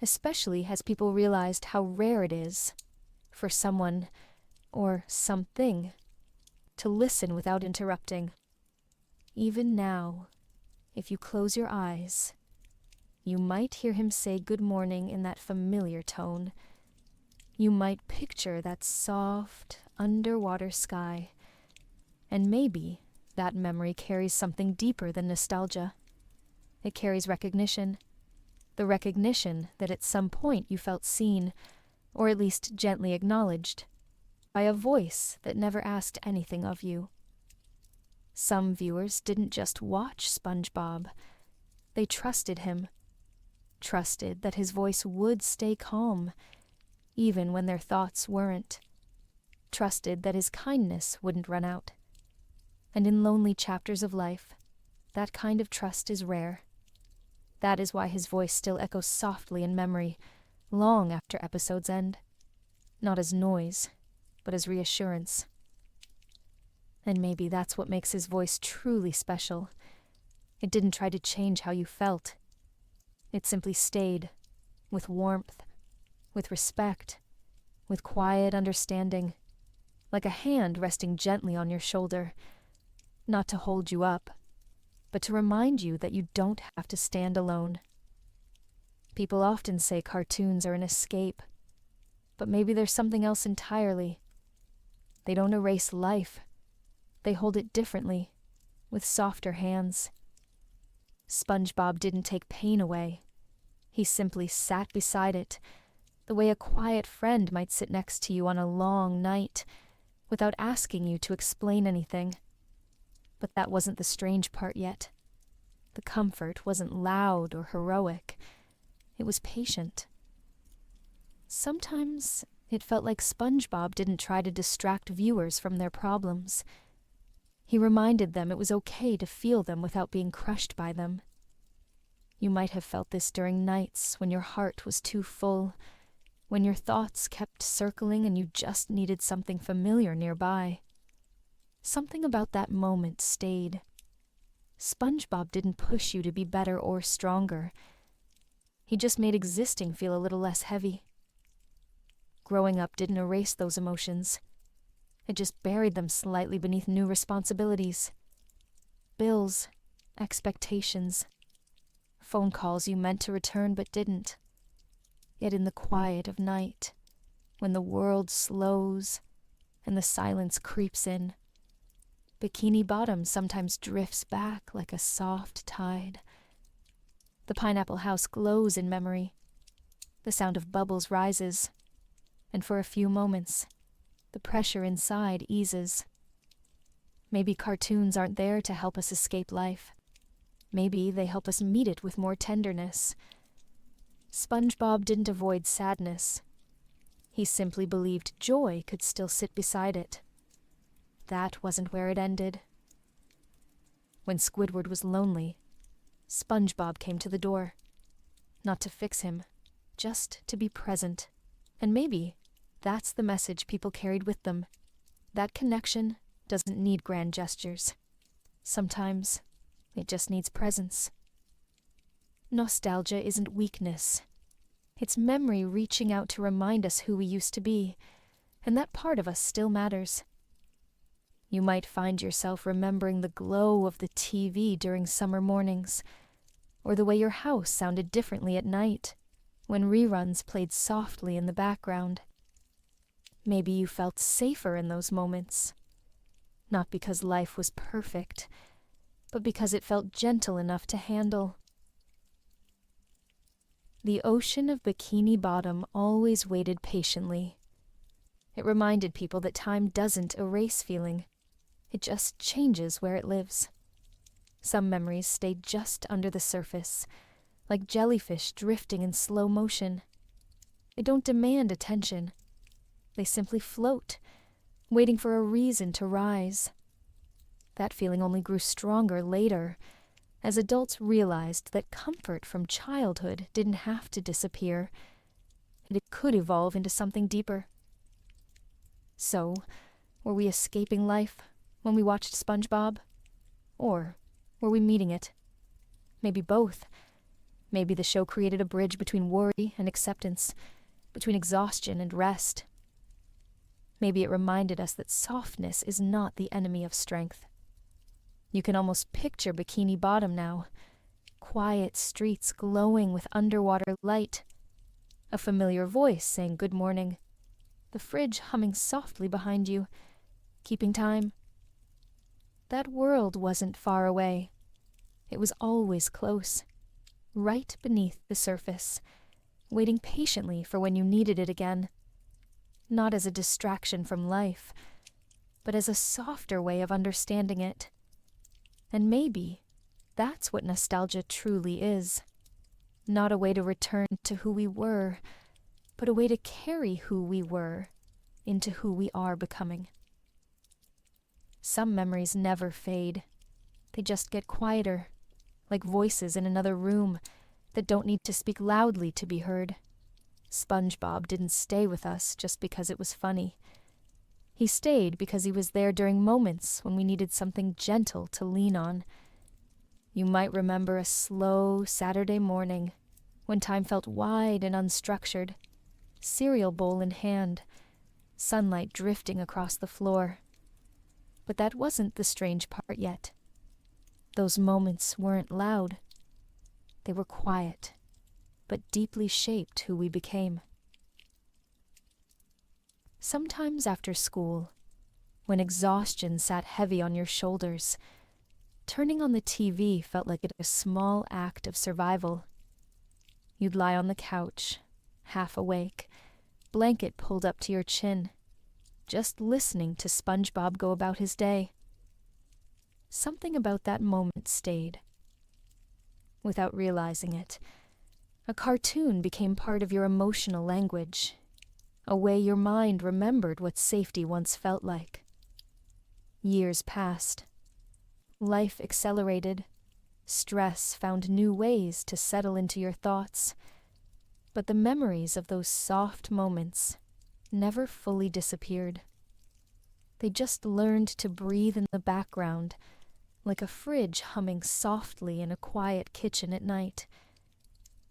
especially as people realized how rare it is for someone, or something, to listen without interrupting. Even now, if you close your eyes, you might hear him say good morning in that familiar tone. You might picture that soft, underwater sky, and maybe that memory carries something deeper than nostalgia. It carries recognition. The recognition that at some point you felt seen, or at least gently acknowledged, by a voice that never asked anything of you. Some viewers didn't just watch SpongeBob. They trusted him. Trusted that his voice would stay calm, even when their thoughts weren't. Trusted that his kindness wouldn't run out. And in lonely chapters of life, that kind of trust is rare. That is why his voice still echoes softly in memory, long after episodes end. Not as noise, but as reassurance. And maybe that's what makes his voice truly special. It didn't try to change how you felt. It simply stayed, with warmth, with respect, with quiet understanding, like a hand resting gently on your shoulder, not to hold you up, but to remind you that you don't have to stand alone. People often say cartoons are an escape, but maybe there's something else entirely. They don't erase life. They hold it differently, with softer hands. SpongeBob didn't take pain away. He simply sat beside it, the way a quiet friend might sit next to you on a long night, without asking you to explain anything. But that wasn't the strange part yet. The comfort wasn't loud or heroic. It was patient. Sometimes it felt like SpongeBob didn't try to distract viewers from their problems. He reminded them it was okay to feel them without being crushed by them. You might have felt this during nights when your heart was too full, when your thoughts kept circling and you just needed something familiar nearby. Something about that moment stayed. SpongeBob didn't push you to be better or stronger. He just made existing feel a little less heavy. Growing up didn't erase those emotions. It just buried them slightly beneath new responsibilities. Bills, expectations, phone calls you meant to return but didn't. Yet in the quiet of night, when the world slows and the silence creeps in, Bikini Bottom sometimes drifts back like a soft tide. The pineapple house glows in memory. The sound of bubbles rises, and for a few moments, the pressure inside eases. Maybe cartoons aren't there to help us escape life. Maybe they help us meet it with more tenderness. SpongeBob didn't avoid sadness. He simply believed joy could still sit beside it. That wasn't where it ended. When Squidward was lonely, SpongeBob came to the door. Not to fix him, just to be present. And maybe that's the message people carried with them. That connection doesn't need grand gestures. Sometimes it just needs presence. Nostalgia isn't weakness. It's memory reaching out to remind us who we used to be, and that part of us still matters. You might find yourself remembering the glow of the TV during summer mornings, or the way your house sounded differently at night, when reruns played softly in the background. Maybe you felt safer in those moments, not because life was perfect, but because it felt gentle enough to handle. The ocean of Bikini Bottom always waited patiently. It reminded people that time doesn't erase feeling. It just changes where it lives. Some memories stay just under the surface, like jellyfish drifting in slow motion. They don't demand attention. They simply float, waiting for a reason to rise. That feeling only grew stronger later, as adults realized that comfort from childhood didn't have to disappear, and it could evolve into something deeper. So, were we escaping life when we watched SpongeBob? Or were we meeting it? Maybe both. Maybe the show created a bridge between worry and acceptance, between exhaustion and rest. Maybe it reminded us that softness is not the enemy of strength. You can almost picture Bikini Bottom now. Quiet streets glowing with underwater light. A familiar voice saying good morning. The fridge humming softly behind you, keeping time. That world wasn't far away. It was always close, right beneath the surface, waiting patiently for when you needed it again. Not as a distraction from life, but as a softer way of understanding it. And maybe that's what nostalgia truly is. Not a way to return to who we were, but a way to carry who we were into who we are becoming. Some memories never fade. They just get quieter, like voices in another room that don't need to speak loudly to be heard. SpongeBob didn't stay with us just because it was funny. He stayed because he was there during moments when we needed something gentle to lean on. You might remember a slow Saturday morning when time felt wide and unstructured, cereal bowl in hand, sunlight drifting across the floor. But that wasn't the strange part yet. Those moments weren't loud. They were quiet, but deeply shaped who we became. Sometimes after school, when exhaustion sat heavy on your shoulders, turning on the TV felt like a small act of survival. You'd lie on the couch, half awake, blanket pulled up to your chin, just listening to SpongeBob go about his day. Something about that moment stayed. Without realizing it, a cartoon became part of your emotional language, a way your mind remembered what safety once felt like. Years passed. Life accelerated. Stress found new ways to settle into your thoughts. But the memories of those soft moments never fully disappeared. They just learned to breathe in the background, like a fridge humming softly in a quiet kitchen at night.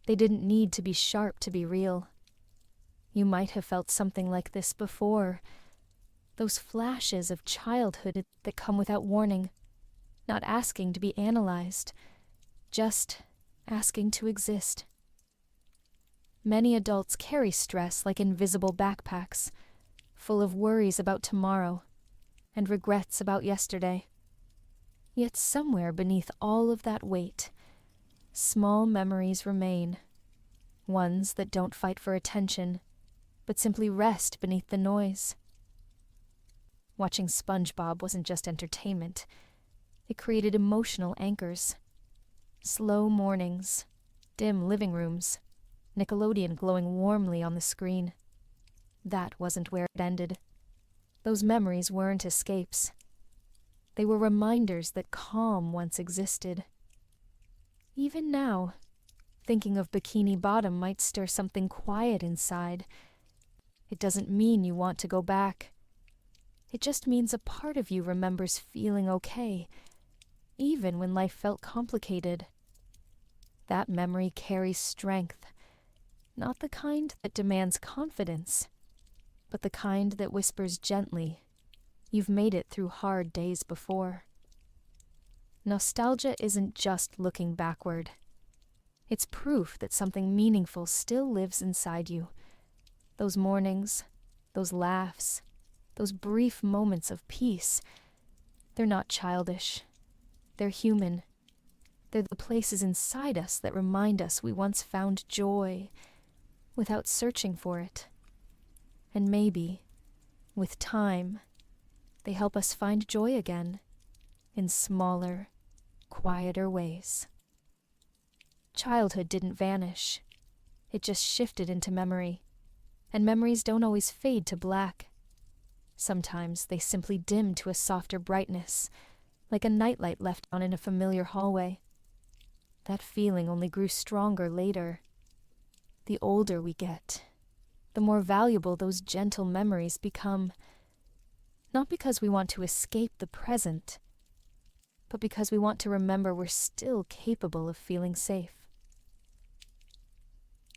They didn't need to be sharp to be real. You might have felt something like this before. Those flashes of childhood that come without warning, not asking to be analyzed, just asking to exist. Many adults carry stress like invisible backpacks, full of worries about tomorrow and regrets about yesterday. Yet somewhere beneath all of that weight, small memories remain, ones that don't fight for attention, but simply rest beneath the noise. Watching SpongeBob wasn't just entertainment. It created emotional anchors. Slow mornings, dim living rooms, Nickelodeon glowing warmly on the screen. That wasn't where it ended. Those memories weren't escapes. They were reminders that calm once existed. Even now, thinking of Bikini Bottom might stir something quiet inside. It doesn't mean you want to go back. It just means a part of you remembers feeling okay, even when life felt complicated. That memory carries strength, not the kind that demands confidence, but the kind that whispers gently, "You've made it through hard days before." Nostalgia isn't just looking backward. It's proof that something meaningful still lives inside you. Those mornings, those laughs, those brief moments of peace, they're not childish. They're human. They're the places inside us that remind us we once found joy without searching for it. And maybe, with time, they help us find joy again in smaller, quieter ways. Childhood didn't vanish. It just shifted into memory. And memories don't always fade to black. Sometimes they simply dim to a softer brightness, like a nightlight left on in a familiar hallway. That feeling only grew stronger later. The older we get, the more valuable those gentle memories become. Not because we want to escape the present, but because we want to remember we're still capable of feeling safe.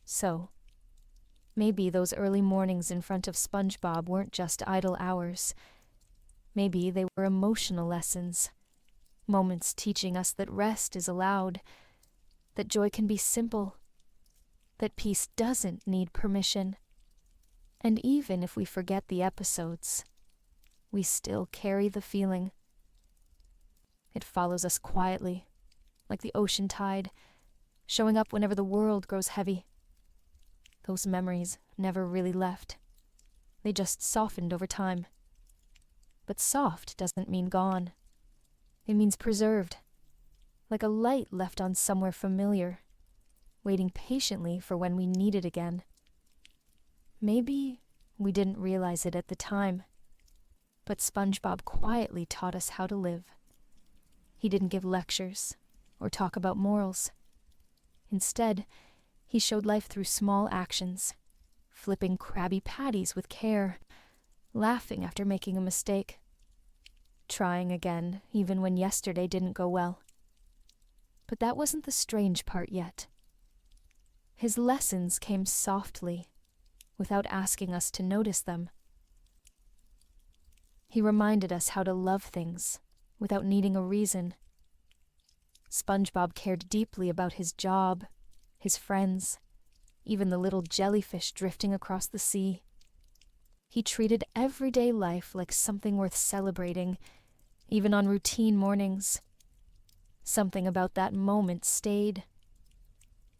So, maybe those early mornings in front of SpongeBob weren't just idle hours. Maybe they were emotional lessons, moments teaching us that rest is allowed, that joy can be simple, that peace doesn't need permission. And even if we forget the episodes, we still carry the feeling. It follows us quietly, like the ocean tide, showing up whenever the world grows heavy. Those memories never really left. They just softened over time. But soft doesn't mean gone. It means preserved, like a light left on somewhere familiar, waiting patiently for when we need it again. Maybe we didn't realize it at the time, but SpongeBob quietly taught us how to live. He didn't give lectures or talk about morals. Instead, he showed life through small actions, flipping Krabby Patties with care, laughing after making a mistake, trying again even when yesterday didn't go well. But that wasn't the strange part yet. His lessons came softly, without asking us to notice them. He reminded us how to love things without needing a reason. SpongeBob cared deeply about his job, his friends, even the little jellyfish drifting across the sea. He treated everyday life like something worth celebrating, even on routine mornings. Something about that moment stayed.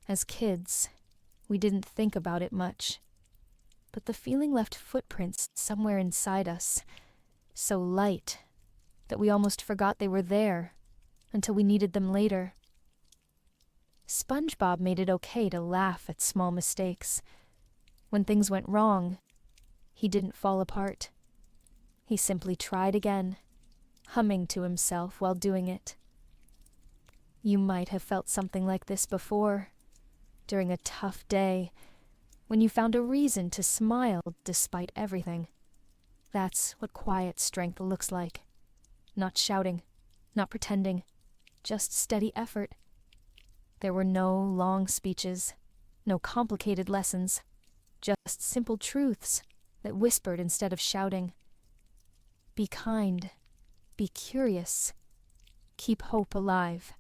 As kids, we didn't think about it much, but the feeling left footprints somewhere inside us, so light that we almost forgot they were there until we needed them later. SpongeBob made it okay to laugh at small mistakes. When things went wrong, he didn't fall apart. He simply tried again, humming to himself while doing it. You might have felt something like this before, during a tough day, when you found a reason to smile despite everything. That's what quiet strength looks like. Not shouting, not pretending, just steady effort. There were no long speeches, no complicated lessons, just simple truths that whispered instead of shouting. Be kind, be curious, keep hope alive.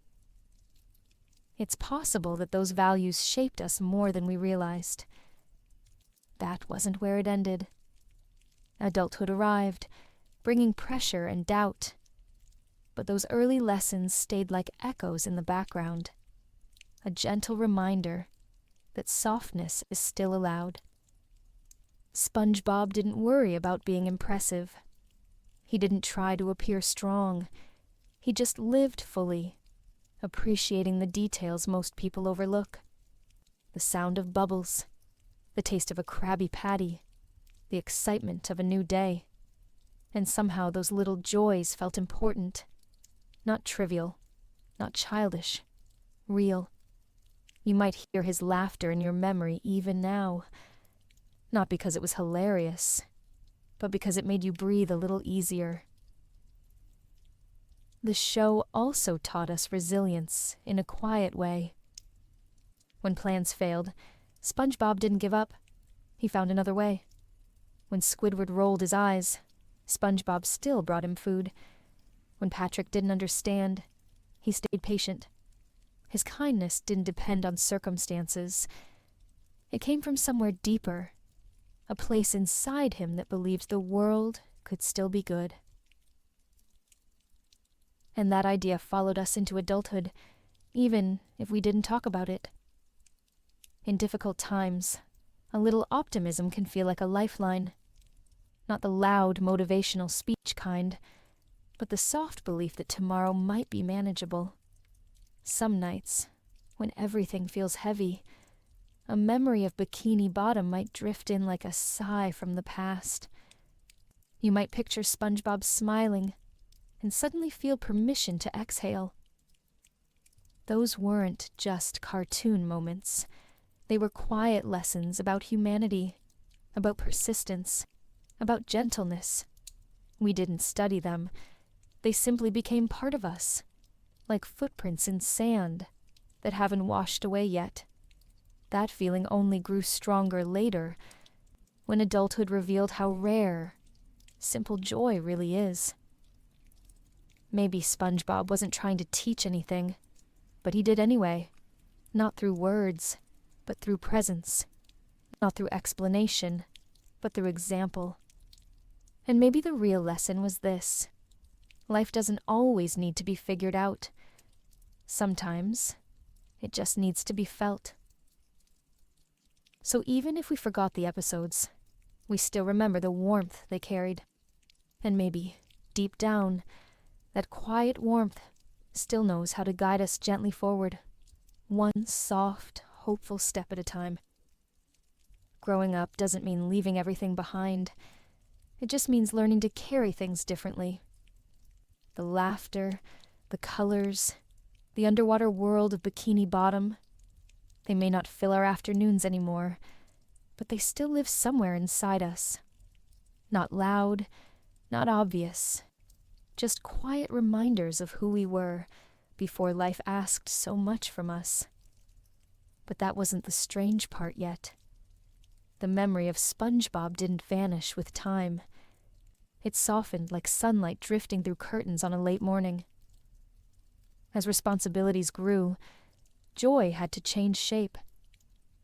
It's possible that those values shaped us more than we realized. That wasn't where it ended. Adulthood arrived, bringing pressure and doubt. But those early lessons stayed like echoes in the background, a gentle reminder that softness is still allowed. SpongeBob didn't worry about being impressive. He didn't try to appear strong. He just lived fully, appreciating the details most people overlook. The sound of bubbles, the taste of a Krabby Patty, the excitement of a new day. And somehow those little joys felt important. Not trivial, not childish, real. You might hear his laughter in your memory even now. Not because it was hilarious, but because it made you breathe a little easier. The show also taught us resilience in a quiet way. When plans failed, SpongeBob didn't give up. He found another way. When Squidward rolled his eyes, SpongeBob still brought him food. When Patrick didn't understand, he stayed patient. His kindness didn't depend on circumstances. It came from somewhere deeper, a place inside him that believed the world could still be good. And that idea followed us into adulthood, even if we didn't talk about it. In difficult times, a little optimism can feel like a lifeline. Not the loud, motivational speech kind, but the soft belief that tomorrow might be manageable. Some nights, when everything feels heavy, a memory of Bikini Bottom might drift in like a sigh from the past. You might picture SpongeBob smiling, and suddenly feel permission to exhale. Those weren't just cartoon moments. They were quiet lessons about humanity, about persistence, about gentleness. We didn't study them. They simply became part of us, like footprints in sand that haven't washed away yet. That feeling only grew stronger later, when adulthood revealed how rare simple joy really is. Maybe SpongeBob wasn't trying to teach anything, but he did anyway. Not through words, but through presence. Not through explanation, but through example. And maybe the real lesson was this: life doesn't always need to be figured out. Sometimes, it just needs to be felt. So even if we forgot the episodes, we still remember the warmth they carried. And maybe, deep down, that quiet warmth still knows how to guide us gently forward, one soft, hopeful step at a time. Growing up doesn't mean leaving everything behind. It just means learning to carry things differently. The laughter, the colors, the underwater world of Bikini Bottom, they may not fill our afternoons anymore, but they still live somewhere inside us. Not loud, not obvious, just quiet reminders of who we were before life asked so much from us. But that wasn't the strange part yet. The memory of SpongeBob didn't vanish with time. It softened like sunlight drifting through curtains on a late morning. As responsibilities grew, joy had to change shape.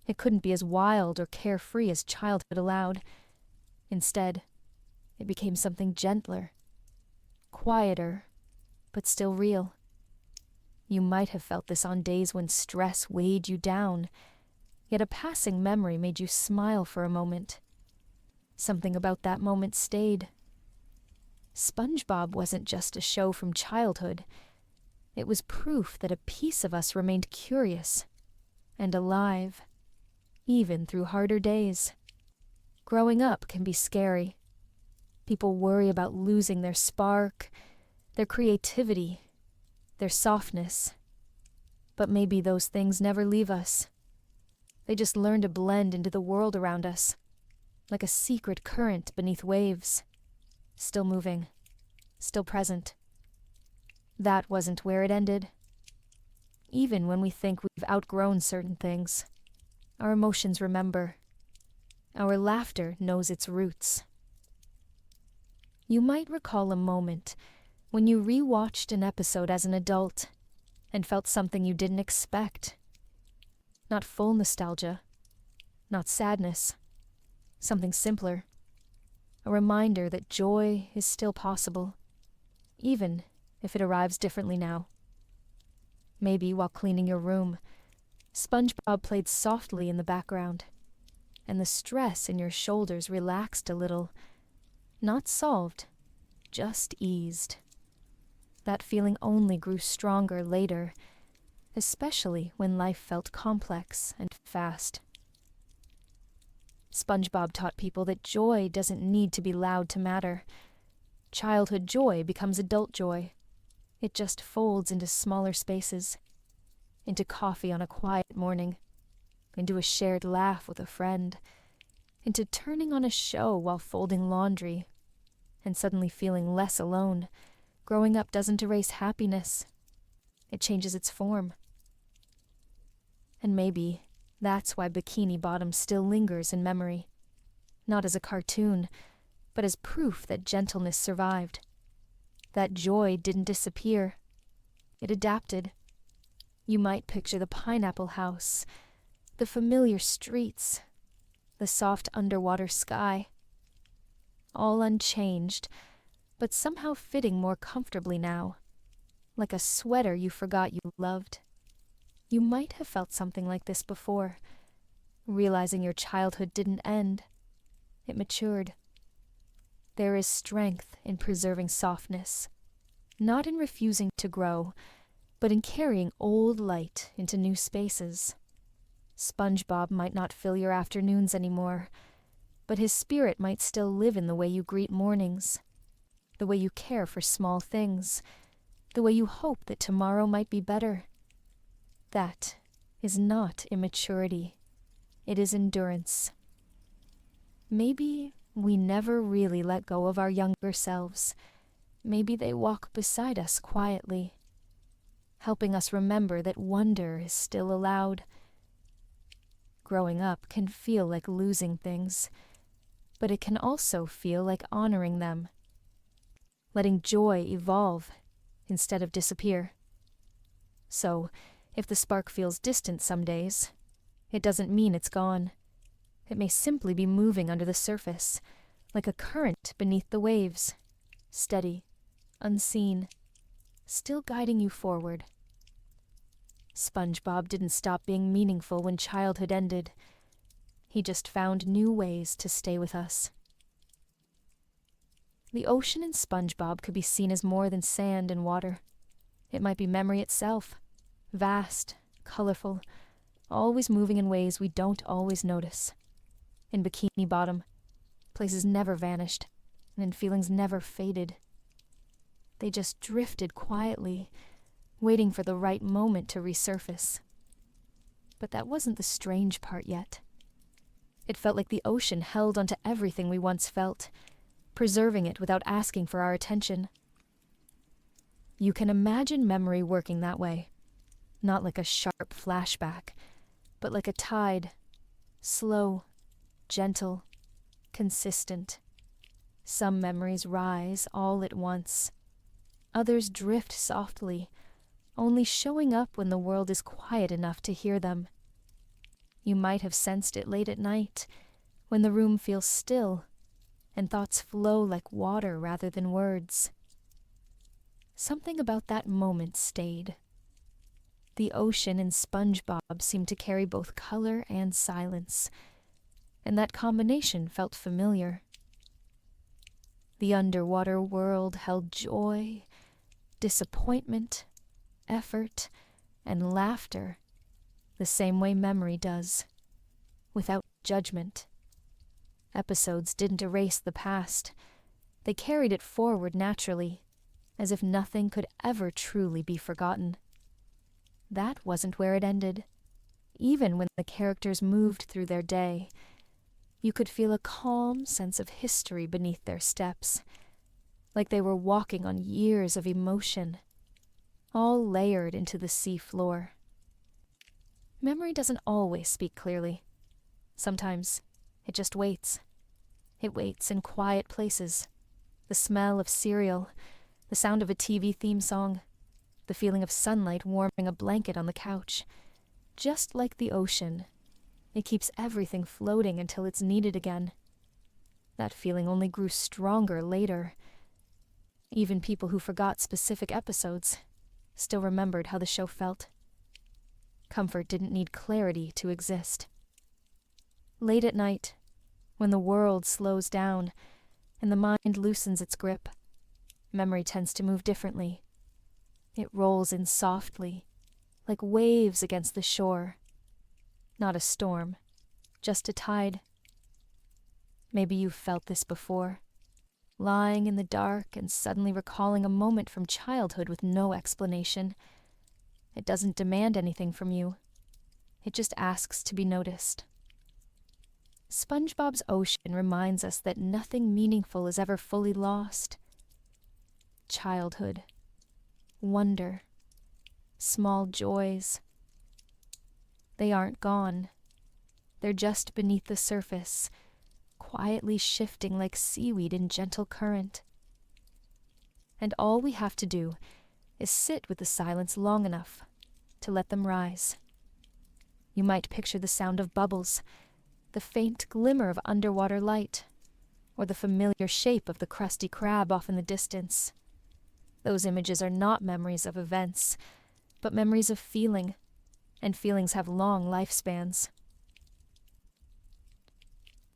It couldn't be as wild or carefree as childhood allowed. Instead, it became something gentler, quieter, but still real. You might have felt this on days when stress weighed you down, yet a passing memory made you smile for a moment. Something about that moment stayed. SpongeBob wasn't just a show from childhood. It was proof that a piece of us remained curious and alive, even through harder days. Growing up can be scary. People worry about losing their spark, their creativity, their softness. But maybe those things never leave us. They just learn to blend into the world around us, like a secret current beneath waves, still moving, still present. That wasn't where it ended. Even when we think we've outgrown certain things, our emotions remember. Our laughter knows its roots. You might recall a moment when you rewatched an episode as an adult and felt something you didn't expect. Not full nostalgia, not sadness, something simpler. A reminder that joy is still possible, even if it arrives differently now. Maybe while cleaning your room, SpongeBob played softly in the background, and the stress in your shoulders relaxed a little. Not solved, just eased. That feeling only grew stronger later, especially when life felt complex and fast. SpongeBob taught people that joy doesn't need to be loud to matter. Childhood joy becomes adult joy. It just folds into smaller spaces, into coffee on a quiet morning, into a shared laugh with a friend, into turning on a show while folding laundry, and suddenly feeling less alone. Growing up doesn't erase happiness. It changes its form. And maybe that's why Bikini Bottom still lingers in memory. Not as a cartoon, but as proof that gentleness survived. That joy didn't disappear. It adapted. You might picture the pineapple house, the familiar streets, the soft underwater sky. All unchanged, but somehow fitting more comfortably now, like a sweater you forgot you loved. You might have felt something like this before, realizing your childhood didn't end. It matured. There is strength in preserving softness, not in refusing to grow, but in carrying old light into new spaces. SpongeBob might not fill your afternoons anymore, but his spirit might still live in the way you greet mornings, the way you care for small things, the way you hope that tomorrow might be better. That is not immaturity. It is endurance. Maybe we never really let go of our younger selves. Maybe they walk beside us quietly, helping us remember that wonder is still allowed. Growing up can feel like losing things, but it can also feel like honoring them, letting joy evolve instead of disappear. So, if the spark feels distant some days, it doesn't mean it's gone. It may simply be moving under the surface, like a current beneath the waves, steady, unseen, still guiding you forward. SpongeBob didn't stop being meaningful when childhood ended. He just found new ways to stay with us. The ocean in SpongeBob could be seen as more than sand and water. It might be memory itself, vast, colorful, always moving in ways we don't always notice. In Bikini Bottom, places never vanished, and feelings never faded. They just drifted quietly, waiting for the right moment to resurface. But that wasn't the strange part yet. It felt like the ocean held onto everything we once felt, preserving it without asking for our attention. You can imagine memory working that way, not like a sharp flashback, but like a tide, slow, gentle, consistent. Some memories rise all at once. Others drift softly, only showing up when the world is quiet enough to hear them. You might have sensed it late at night, when the room feels still, and thoughts flow like water rather than words. Something about that moment stayed. The ocean in SpongeBob seemed to carry both color and silence, and that combination felt familiar. The underwater world held joy, disappointment, effort, and laughter, the same way memory does, without judgment. Episodes didn't erase the past. They carried it forward naturally, as if nothing could ever truly be forgotten. That wasn't where it ended. Even when the characters moved through their day, you could feel a calm sense of history beneath their steps, like they were walking on years of emotion, all layered into the sea floor. Memory doesn't always speak clearly. Sometimes it just waits. It waits in quiet places. The smell of cereal, the sound of a TV theme song, the feeling of sunlight warming a blanket on the couch. Just like the ocean, it keeps everything floating until it's needed again. That feeling only grew stronger later. Even people who forgot specific episodes still remembered how the show felt. Comfort didn't need clarity to exist. Late at night, when the world slows down and the mind loosens its grip, memory tends to move differently. It rolls in softly, like waves against the shore. Not a storm, just a tide. Maybe you've felt this before, lying in the dark and suddenly recalling a moment from childhood with no explanation. It doesn't demand anything from you. It just asks to be noticed. SpongeBob's ocean reminds us that nothing meaningful is ever fully lost. Childhood, wonder, small joys. They aren't gone. They're just beneath the surface, quietly shifting like seaweed in gentle current. And all we have to do is sit with the silence long enough to let them rise. You might picture the sound of bubbles, the faint glimmer of underwater light, or the familiar shape of the crusty crab off in the distance. Those images are not memories of events, but memories of feeling, and feelings have long lifespans.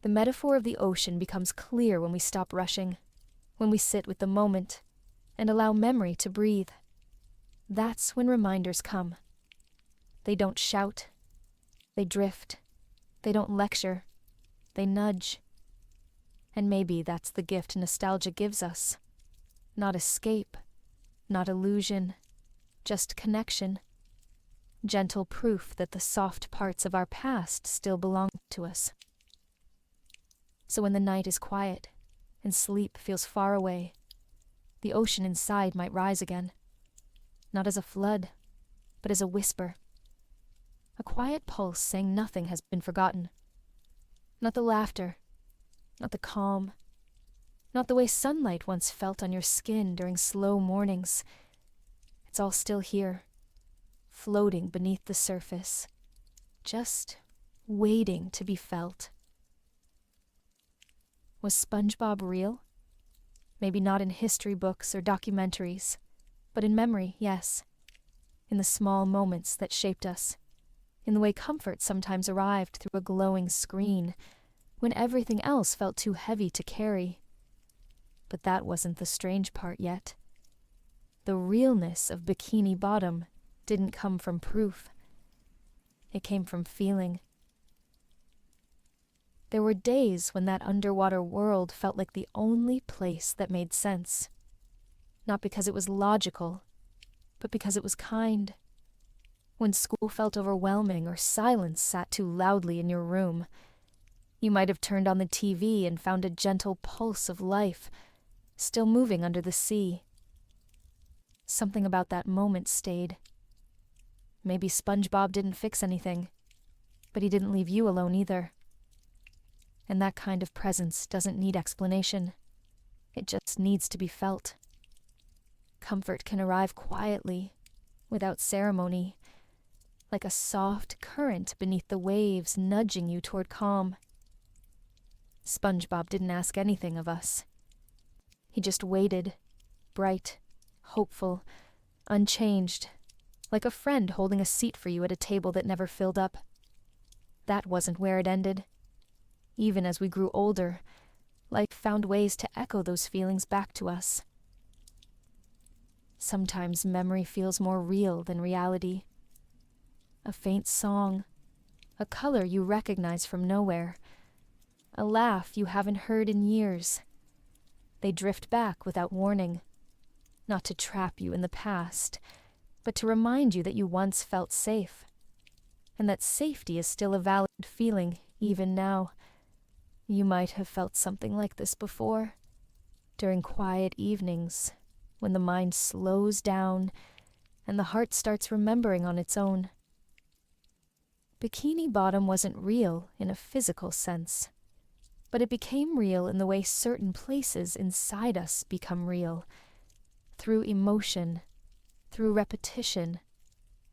The metaphor of the ocean becomes clear when we stop rushing, when we sit with the moment and allow memory to breathe. That's when reminders come. They don't shout. They drift. They don't lecture. They nudge. And maybe that's the gift nostalgia gives us. Not escape, not illusion, just connection. Gentle proof that the soft parts of our past still belong to us. So when the night is quiet and sleep feels far away, the ocean inside might rise again. Not as a flood, but as a whisper. A quiet pulse saying nothing has been forgotten. Not the laughter, not the calm, not the way sunlight once felt on your skin during slow mornings. It's all still here, floating beneath the surface, just waiting to be felt. Was SpongeBob real? Maybe not in history books or documentaries, but in memory, yes. In the small moments that shaped us. In the way comfort sometimes arrived through a glowing screen, when everything else felt too heavy to carry. But that wasn't the strange part yet. The realness of Bikini Bottom didn't come from proof. It came from feeling. There were days when that underwater world felt like the only place that made sense. Not because it was logical, but because it was kind. When school felt overwhelming or silence sat too loudly in your room, you might have turned on the TV and found a gentle pulse of life, still moving under the sea. Something about that moment stayed. Maybe SpongeBob didn't fix anything, but he didn't leave you alone either. And that kind of presence doesn't need explanation. It just needs to be felt. Comfort can arrive quietly, without ceremony, like a soft current beneath the waves nudging you toward calm. SpongeBob didn't ask anything of us. He just waited, bright, hopeful, unchanged, like a friend holding a seat for you at a table that never filled up. That wasn't where it ended. Even as we grew older, life found ways to echo those feelings back to us. Sometimes memory feels more real than reality. A faint song, a color you recognize from nowhere, a laugh you haven't heard in years. They drift back without warning, not to trap you in the past, but to remind you that you once felt safe, and that safety is still a valid feeling even now. You might have felt something like this before, during quiet evenings, when the mind slows down and the heart starts remembering on its own. Bikini Bottom wasn't real in a physical sense, but it became real in the way certain places inside us become real, through emotion, through repetition,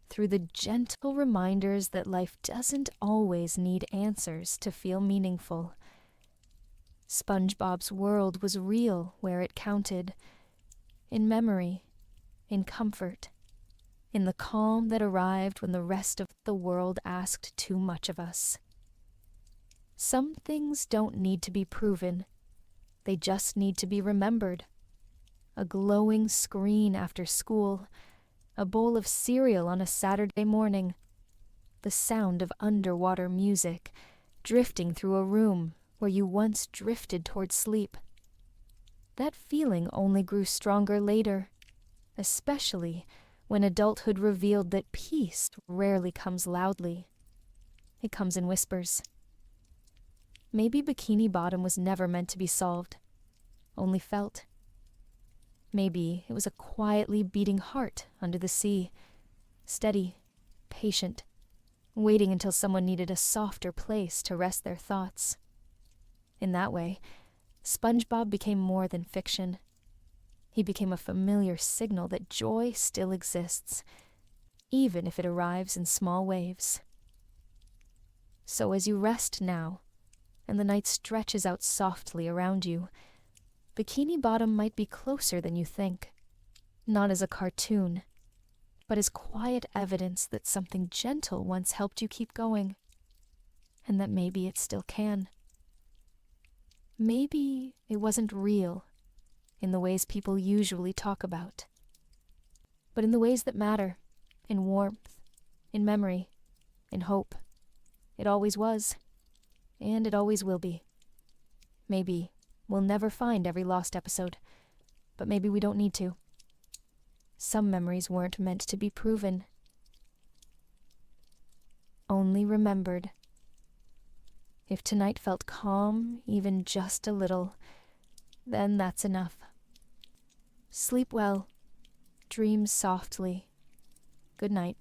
through the gentle reminders that life doesn't always need answers to feel meaningful. SpongeBob's world was real where it counted, in memory, in comfort, in the calm that arrived when the rest of the world asked too much of us. Some things don't need to be proven. They just need to be remembered. A glowing screen after school, a bowl of cereal on a Saturday morning, the sound of underwater music drifting through a room where you once drifted toward sleep. That feeling only grew stronger later, especially when adulthood revealed that peace rarely comes loudly. It comes in whispers. Maybe Bikini Bottom was never meant to be solved, only felt. Maybe it was a quietly beating heart under the sea, steady, patient, waiting until someone needed a softer place to rest their thoughts. In that way, SpongeBob became more than fiction. He became a familiar signal that joy still exists, even if it arrives in small waves. So as you rest now, and the night stretches out softly around you, Bikini Bottom might be closer than you think, not as a cartoon, but as quiet evidence that something gentle once helped you keep going, and that maybe it still can. Maybe it wasn't real in the ways people usually talk about, but in the ways that matter, in warmth, in memory, in hope. It always was, and it always will be. Maybe we'll never find every lost episode, but maybe we don't need to. Some memories weren't meant to be proven, only remembered. If tonight felt calm, even just a little, then that's enough. Sleep well, dream softly. Good night.